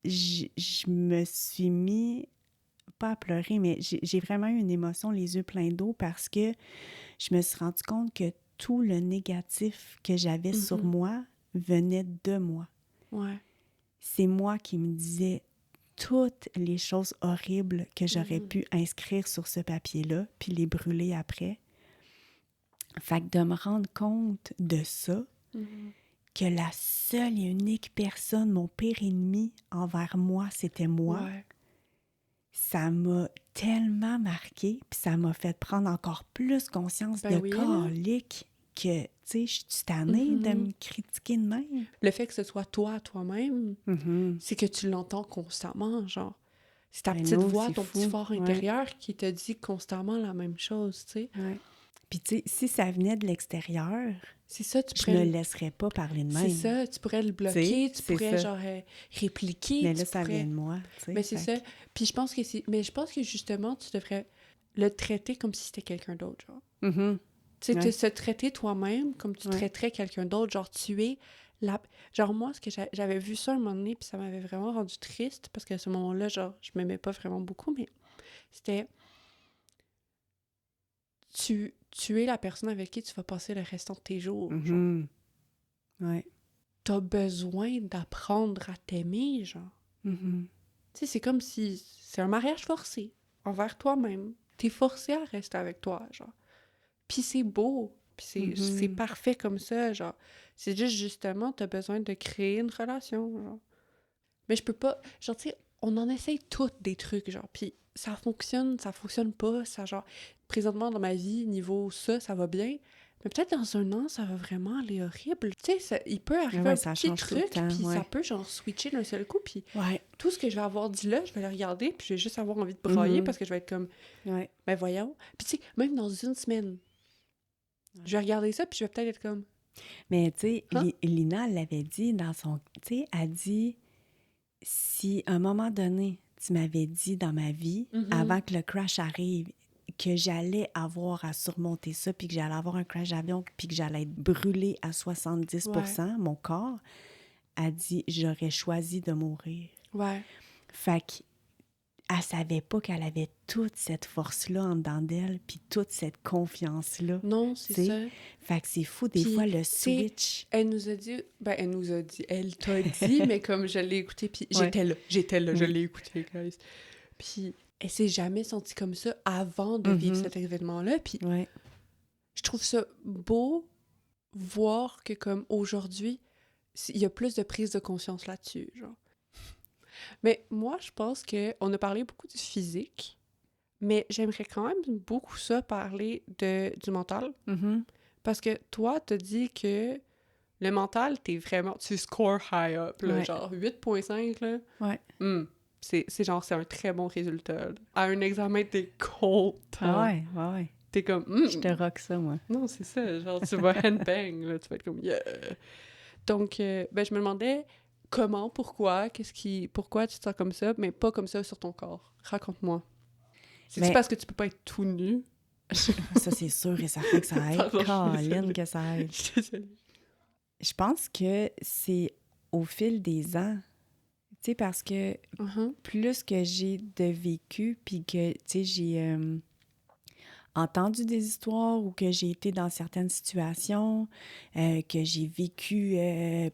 S1: je me suis mis, pas à pleurer, mais j'ai vraiment eu une émotion, les yeux pleins d'eau, parce que je me suis rendu compte que tout le négatif que j'avais sur moi venait de moi. C'est moi qui me disais toutes les choses horribles que j'aurais pu inscrire sur ce papier-là, puis les brûler après. Fait que de me rendre compte de ça, que la seule et unique personne, mon pire ennemi envers moi, c'était moi, ça m'a tellement marqué, puis ça m'a fait prendre encore plus conscience de calique que, tu sais, je suis tannée de me critiquer de même.
S2: Le fait que ce soit toi-même, c'est que tu l'entends constamment, genre. C'est ta petite voix, ton petit fort intérieur qui te dit constamment la même chose, tu sais.
S1: Puis, tu sais, si ça venait de l'extérieur,
S2: c'est ça,
S1: je me laisserais pas parler de même.
S2: C'est ça, tu pourrais le bloquer, tu pourrais, genre, répliquer.
S1: Mais là, ça vient de moi, tu sais.
S2: Mais c'est ça. Puis je pense que justement, tu devrais le traiter comme si c'était quelqu'un d'autre, genre. Tu sais, se traiter toi-même comme tu traiterais quelqu'un d'autre, genre, tu es la... Genre, moi, ce que j'avais vu ça un moment donné, puis ça m'avait vraiment rendu triste, parce qu'à ce moment-là, genre, je m'aimais pas vraiment beaucoup, mais c'était... Tu es la personne avec qui tu vas passer le restant de tes jours. Genre. T'as besoin d'apprendre à t'aimer, genre. Tu sais, c'est comme si... C'est un mariage forcé envers toi-même. T'es forcé à rester avec toi, genre. Puis c'est beau. Puis c'est parfait comme ça, genre. C'est juste, justement, t'as besoin de créer une relation, genre. Mais je peux pas... Genre, tu sais, on en essaye toutes des trucs, genre. Puis ça fonctionne pas, ça, genre... Présentement, dans ma vie, niveau ça va bien. Mais peut-être dans 1 an, ça va vraiment aller horrible. Tu sais, il peut arriver un petit truc, puis ça peut, genre, switcher d'un seul coup. Puis tout ce que je vais avoir dit là, je vais le regarder, puis je vais juste avoir envie de brailler parce que je vais être comme... Ben voyons. Puis tu sais, même dans 1 semaine, je vais regarder ça, puis je vais peut-être être comme...
S1: Mais tu sais,
S2: Hein?
S1: Lina l'avait dit dans son... Tu sais, elle dit, si à un moment donné, tu m'avais dit dans ma vie, avant que le crash arrive, que j'allais avoir à surmonter ça, puis que j'allais avoir un crash d'avion, puis que j'allais être brûlée à 70%, mon corps, elle dit, j'aurais choisi de mourir.
S2: Ouais.
S1: Fait qu'elle savait pas qu'elle avait toute cette force-là en dedans d'elle, puis toute cette confiance-là.
S2: Non, c'est
S1: Tu sais?
S2: ça.
S1: Fait que c'est fou, des
S2: Puis,
S1: fois, le
S2: tu sais,
S1: switch.
S2: elle nous a dit... Ben, elle t'a dit, mais comme je l'ai écouté, puis
S1: Ouais.
S2: j'étais là, je
S1: Oui.
S2: l'ai écouté, guys. Puis, elle s'est jamais sentie comme ça avant de vivre cet événement-là, puis
S1: Ouais.
S2: je trouve ça beau voir que, comme, aujourd'hui, il y a plus de prise de conscience là-dessus, genre. Mais moi, je pense qu'on a parlé beaucoup du physique, mais j'aimerais quand même beaucoup ça parler du mental.
S1: Mhm.
S2: Parce que toi, t'as dit que le mental, tu scores high up, là,
S1: Ouais.
S2: genre 8,5, là.
S1: Ouais.
S2: C'est un très bon résultat, là. À un examen, t'es content.
S1: Ah ouais, ouais, ouais.
S2: T'es comme,
S1: Je te rock ça, moi.
S2: non, c'est ça, genre, tu vas handbang, là, tu vas être comme, yeah. Donc, ben, je me demandais pourquoi tu te sens comme ça, mais pas comme ça sur ton corps. Raconte-moi. C'est-tu
S1: Mais-
S2: parce que tu peux pas être tout nu?
S1: Ça, c'est sûr et certain que ça aide.
S2: Pardon, je suis
S1: Colin,
S2: désolée.
S1: que ça aide.
S2: Je suis désolée.
S1: Je pense que c'est au fil des ans. Tu sais, parce que plus que j'ai de vécu, puis que, tu sais, j'ai entendu des histoires ou que j'ai été dans certaines situations, que j'ai vécu,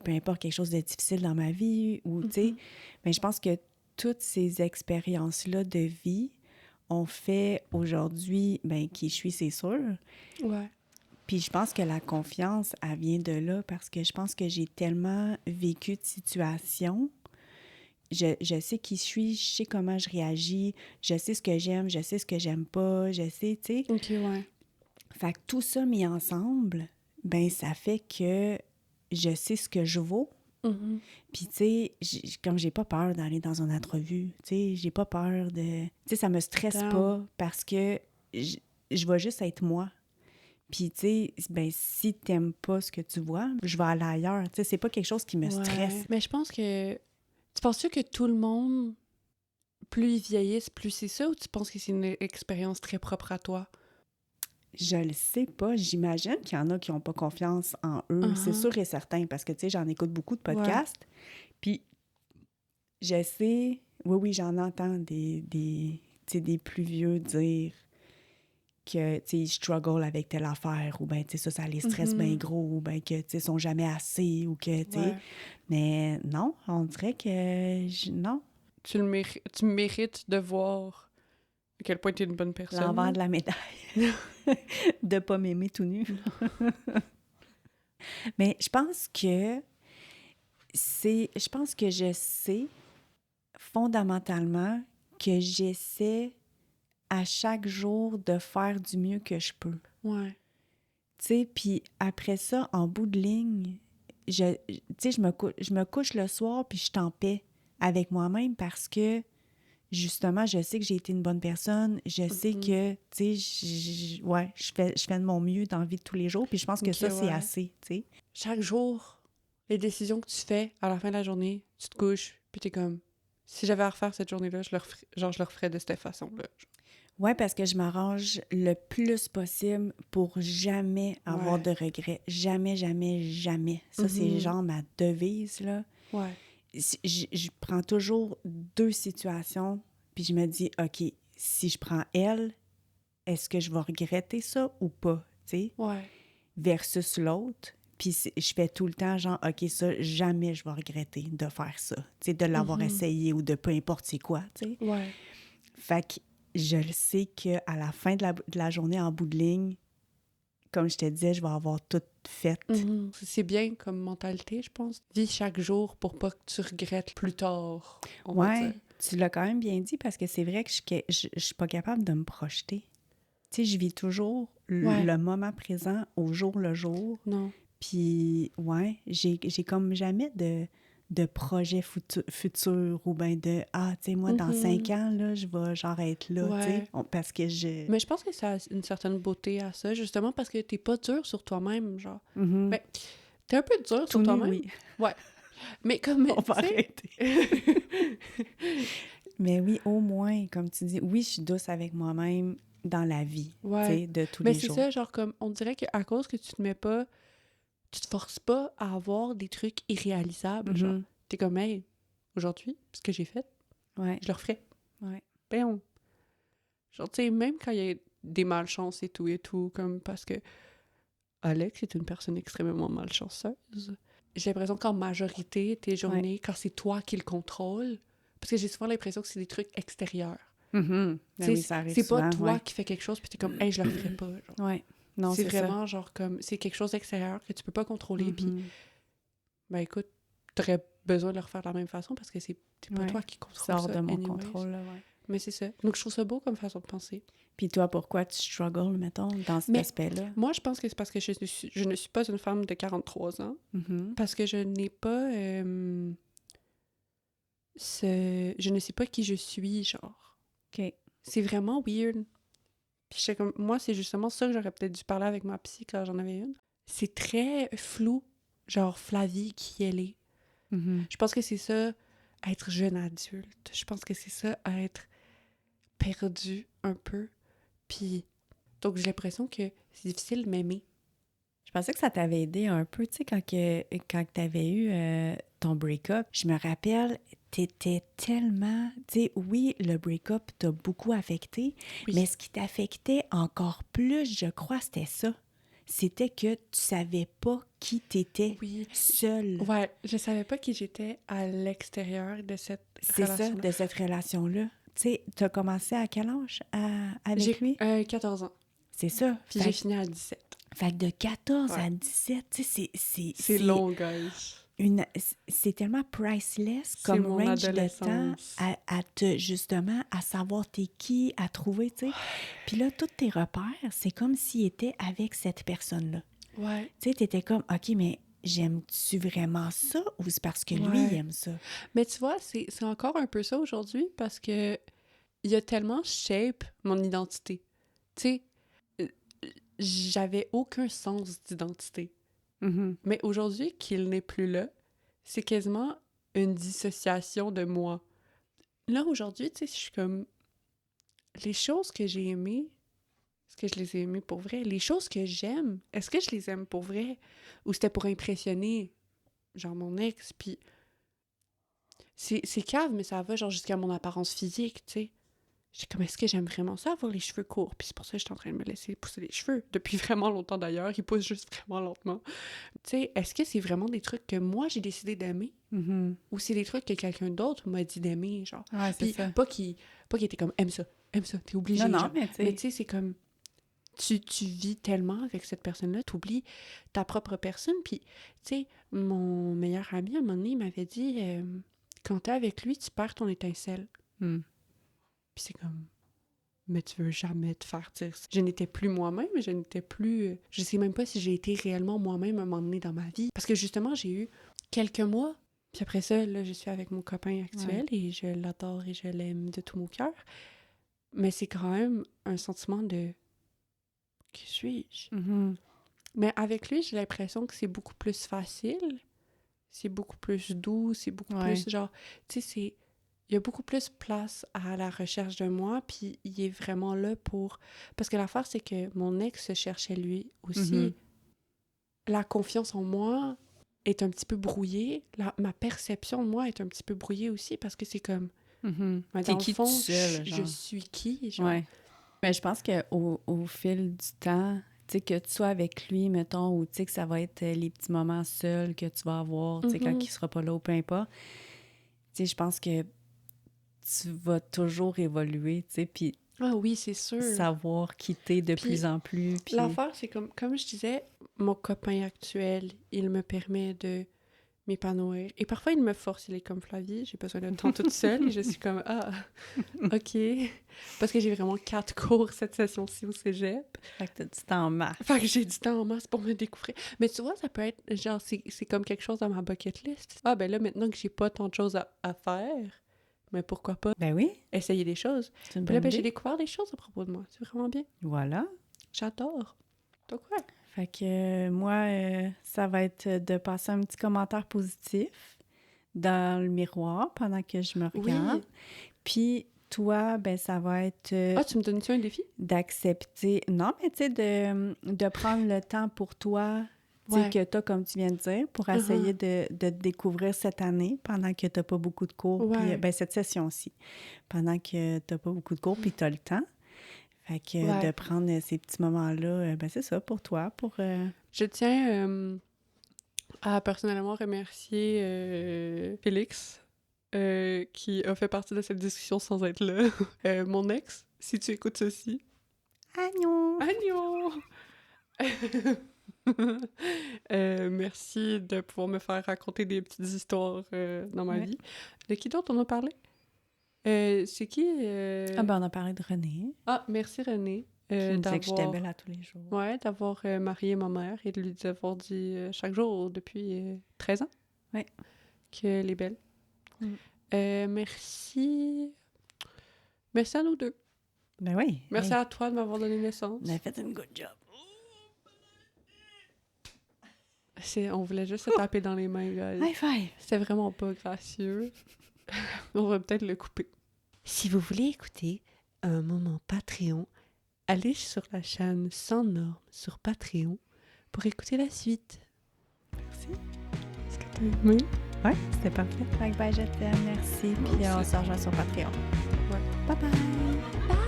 S1: peu importe, quelque chose de difficile dans ma vie, ou, tu sais, mais je pense que toutes ces expériences-là de vie ont fait aujourd'hui, ben, qui je suis, c'est sûr.
S2: Ouais.
S1: Puis je pense que la confiance, elle vient de là parce que je pense que j'ai tellement vécu de situations. Je sais qui je suis, je sais comment je réagis, je sais ce que j'aime, je sais ce que j'aime pas, je sais, tu sais.
S2: OK, ouais.
S1: Fait que tout ça mis ensemble, ben ça fait que je sais ce que je vaux. Puis, tu sais, comme j'ai pas peur d'aller dans une entrevue, tu sais, j'ai pas peur de... Tu sais, ça me stresse
S2: Damn.
S1: pas parce que je vais juste être moi. Puis, tu sais, ben si t'aimes pas ce que tu vois, je vais aller ailleurs. Tu sais, c'est pas quelque chose qui me stresse.
S2: Mais je pense que... Tu penses-tu que tout le monde, plus ils vieillissent, plus c'est ça, ou tu penses que c'est une expérience très propre à toi?
S1: Je le sais pas. J'imagine qu'il y en a qui ont pas confiance en eux. C'est sûr et certain, parce que, tu sais, j'en écoute beaucoup de podcasts. Puis, je sais... Oui, j'en entends tu sais, des plus vieux dire que, tu sais, ils struggle avec telle affaire, ou bien, tu sais, ça les stresse bien gros, ou bien que, tu sais, ils sont jamais assez, ou que, tu sais...
S2: Ouais.
S1: Mais non, on dirait que... non.
S2: Tu mérites de voir à quel point tu es une bonne personne.
S1: L'envers de la médaille. De pas m'aimer tout nu. Mais je pense que je pense que je sais fondamentalement que j'essaie à chaque jour de faire du mieux que je peux.
S2: Ouais.
S1: Tu sais, puis après ça, en bout de ligne, tu sais, je me couche le soir puis je suis en paix avec moi-même parce que justement, je sais que j'ai été une bonne personne. Je sais que, tu sais, je fais de mon mieux dans la vie de tous les jours. Puis je pense que
S2: Ok,
S1: ça, c'est
S2: ouais.
S1: assez, tu sais.
S2: Chaque jour, les décisions que tu fais à la fin de la journée, tu te couches, puis t'es comme, si j'avais à refaire cette journée-là, je le referais de cette façon-là.
S1: Ouais, parce que je m'arrange le plus possible pour jamais avoir
S2: Ouais.
S1: de regrets. Jamais, jamais, jamais. Ça, c'est genre ma devise, là.
S2: Ouais.
S1: Je prends toujours deux situations, puis je me dis, OK, si je prends elle, est-ce que je vais regretter ça ou pas, tu sais?
S2: Ouais.
S1: Versus l'autre. Puis je fais tout le temps genre, OK, ça, jamais je vais regretter de faire ça. Tu sais, de l'avoir essayé ou de peu importe c'est quoi, tu sais.
S2: Ouais.
S1: Fait que je le sais qu'à la fin de la journée, en bout de ligne, comme je te disais, je vais avoir tout fait.
S2: C'est bien comme mentalité, je pense. Vis chaque jour pour pas que tu regrettes plus tard, on va
S1: Ouais,
S2: dire.
S1: tu l'as quand même bien dit parce que c'est vrai que je suis pas capable de me projeter. Tu sais, je vis toujours le moment présent au jour le jour.
S2: Non.
S1: Puis, ouais, j'ai comme jamais de projets futurs ou bien de « Ah, tu sais, moi, dans 5 ans, là, je vais genre être là, tu sais, parce que je... »
S2: Mais je pense que ça a une certaine beauté à ça, justement parce que t'es pas dur sur toi-même, genre. Ben, t'es un peu dur sur toi-même.
S1: Oui.
S2: Ouais. Mais comme,
S1: On va
S2: tu sais...
S1: arrêter. Mais oui, au moins, comme tu dis, oui, je suis douce avec moi-même dans la vie, tu sais, de tous les jours.
S2: Mais c'est ça, genre, comme, on dirait qu'à cause que tu te mets pas... Tu te forces pas à avoir des trucs irréalisables, genre. T'es comme, hey, aujourd'hui, ce que j'ai fait, je le referai. Ben, genre, tu sais, même quand il y a des malchances et tout, comme parce que Alex est une personne extrêmement malchanceuse. J'ai l'impression qu'en majorité, tes journées, quand c'est toi qui le contrôles, parce que j'ai souvent l'impression que c'est des trucs extérieurs.
S1: Ben oui, ça arrive
S2: c'est pas
S1: souvent,
S2: toi qui fais quelque chose, puis t'es comme, hey, je le referai pas. Genre.
S1: Non,
S2: c'est
S1: c'est
S2: vraiment
S1: ça.
S2: genre comme, c'est quelque chose d'extérieur que tu peux pas contrôler, puis ben écoute, t'aurais besoin de le refaire de la même façon parce que c'est pas toi qui contrôle ça.
S1: Ça hors de mon
S2: anyways.
S1: contrôle, là,
S2: Mais c'est ça. Donc je trouve ça beau comme façon de penser.
S1: Puis toi, pourquoi tu struggles, mettons, dans cet aspect-là?
S2: Moi, je pense que c'est parce que je ne suis pas une femme de 43 ans. Parce que je n'ai pas... Je ne sais pas qui je suis, genre.
S1: OK.
S2: C'est vraiment weird. Puis j'étais comme... Moi, c'est justement ça que j'aurais peut-être dû parler avec ma psy quand j'en avais une. C'est très flou, genre Flavie, qui elle est. Je pense que c'est ça, être jeune adulte. Je pense que c'est ça, être perdu un peu. Puis, donc j'ai l'impression que c'est difficile de m'aimer.
S1: Je pensais que ça t'avait aidé un peu, tu sais, quand t'avais eu ton break-up. Je me rappelle, t'étais tellement... Tu sais, oui, le break-up t'a beaucoup affecté, mais ce qui t'affectait encore plus, je crois, c'était ça. C'était que tu savais pas qui t'étais seule.
S2: Ouais, je savais pas qui j'étais à l'extérieur de cette relation-là.
S1: C'est ça, de cette relation-là. Tu sais, t'as commencé à quel âge avec lui?
S2: J'ai 14 ans.
S1: C'est ça.
S2: Puis j'ai fini à 17.
S1: Fait que de 14 à 17, tu sais,
S2: c'est long, guys.
S1: C'est tellement priceless comme range de temps justement, à savoir t'es qui, à trouver, tu sais. Puis là, tous tes repères, c'est comme s'ils étaient avec cette personne-là.
S2: Ouais.
S1: Tu sais, t'étais comme, OK, mais j'aime-tu vraiment ça ou c'est parce que lui, il aime ça?
S2: Mais tu vois, c'est encore un peu ça aujourd'hui parce que il a tellement shape mon identité. Tu sais, j'avais aucun sens d'identité. Mais aujourd'hui qu'il n'est plus là, c'est quasiment une dissociation de moi. Là, aujourd'hui, tu sais, je suis comme... Les choses que j'ai aimées, est-ce que je les ai aimées pour vrai? Les choses que j'aime, est-ce que je les aime pour vrai? Ou c'était pour impressionner, genre, mon ex? Puis c'est cave, mais ça va, genre, jusqu'à mon apparence physique, tu sais. J'étais comme, est-ce que j'aime vraiment ça, avoir les cheveux courts? Puis c'est pour ça que je suis en train de me laisser pousser les cheveux. Depuis vraiment longtemps, d'ailleurs. Ils poussent juste vraiment lentement. Tu sais, est-ce que c'est vraiment des trucs que moi, j'ai décidé d'aimer? Ou c'est des trucs que quelqu'un d'autre m'a dit d'aimer, genre?
S1: Ouais, c'est ça.
S2: Pas qu'il était comme, aime ça, t'es obligé,
S1: non,
S2: genre.
S1: mais
S2: tu sais, c'est comme... Tu vis tellement avec cette personne-là, t'oublies ta propre personne. Puis, tu sais, mon meilleur ami, à un moment donné, il m'avait dit, quand t'es avec lui, tu perds ton étincelle. Puis c'est comme, mais tu veux jamais te faire dire ça. Je n'étais plus moi-même, je n'étais plus... Je sais même pas si j'ai été réellement moi-même à un moment donné dans ma vie. Parce que justement, j'ai eu quelques mois, puis après ça, là, je suis avec mon copain actuel et je l'adore et je l'aime de tout mon cœur. Mais c'est quand même un sentiment de... Qui suis-je? Mais avec lui, j'ai l'impression que c'est beaucoup plus facile, c'est beaucoup plus doux, c'est beaucoup plus genre... Tu sais, c'est... Il y a beaucoup plus place à la recherche de moi, puis il est vraiment là pour... Parce que l'affaire, c'est que mon ex se cherchait lui aussi. La confiance en moi est un petit peu brouillée. Ma perception de moi est un petit peu brouillée aussi, parce que c'est comme...
S1: T'es qui
S2: fond,
S1: tout seul,
S2: je suis qui, genre?
S1: Ouais. Mais je pense qu'au fil du temps, tu sais, que tu sois avec lui, mettons, ou tu sais que ça va être les petits moments seuls que tu vas avoir, tu sais, quand il sera pas là ou peu importe, tu sais, je pense que tu vas toujours évoluer, tu sais, puis
S2: Ah oui, c'est sûr.
S1: Savoir quitter de
S2: puis,
S1: plus en plus. Puis...
S2: L'affaire, c'est comme je disais, mon copain actuel, il me permet de m'épanouir. Et parfois, il me force. Il est comme Flavie, j'ai besoin de temps toute seule. Et je suis comme, OK. Parce que j'ai vraiment 4 cours cette session-ci au cégep.
S1: Fait que t'as du temps en masse.
S2: Fait que j'ai du temps en masse pour me découvrir. Mais tu vois, ça peut être, genre, c'est comme quelque chose dans ma bucket list. Ah, ben là, maintenant que j'ai pas tant de choses à faire, mais pourquoi pas
S1: Ben oui,
S2: essayer des choses.
S1: c'est une
S2: Puis là,
S1: bonne
S2: ben, j'ai
S1: idée.
S2: découvert des choses à propos de moi. C'est vraiment bien.
S1: Voilà.
S2: J'adore. Donc, ouais.
S1: Fait que moi, ça va être de passer un petit commentaire positif dans le miroir pendant que je me regarde.
S2: Oui.
S1: Puis toi, ben ça va être
S2: Tu me donnes-tu un défi?
S1: d'accepter... Non, mais tu sais, de prendre le temps pour toi, tu sais,
S2: Ouais.
S1: que t'as, comme tu viens de dire, pour essayer de te découvrir cette année pendant que t'as pas beaucoup de cours. Puis,
S2: Ouais.
S1: ben cette session-ci, pendant que t'as pas beaucoup de cours, puis t'as le temps. Fait que de prendre ces petits moments-là, ben c'est ça, pour toi, pour...
S2: Je tiens à personnellement remercier Félix, qui a fait partie de cette discussion sans être là. Mon ex, si tu écoutes ceci.
S1: Agnon!
S2: Agnon! Merci de pouvoir me faire raconter des petites histoires dans ma vie. De qui d'autre on a parlé? C'est qui?
S1: Ah ben on a parlé de René,
S2: Ah, merci René.
S1: qui me disait que j'étais
S2: d'avoir...
S1: belle à tous les jours.
S2: Ouais, d'avoir marié ma mère et de lui avoir dit chaque jour depuis 13 ans
S1: Ouais.
S2: qu'elle est belle.
S1: Mm.
S2: Merci. Merci à nous deux.
S1: Ben oui.
S2: Merci
S1: hey,
S2: à toi de m'avoir donné naissance.
S1: on a fait une good job.
S2: On voulait juste se taper dans les mains, guys.
S1: High five!
S2: C'était vraiment pas gracieux. On va peut-être le couper. Si vous voulez écouter un moment Patreon, allez sur la chaîne Sans Normes sur Patreon pour écouter la suite.
S1: Merci.
S2: Est-ce que t'as aimé?
S1: Ouais, c'était parfait. Fait que ben je t'aime, merci. Puis
S2: Moi
S1: on
S2: aussi.
S1: se rejoint sur Patreon.
S2: Ouais.
S1: Bye bye!
S2: Bye!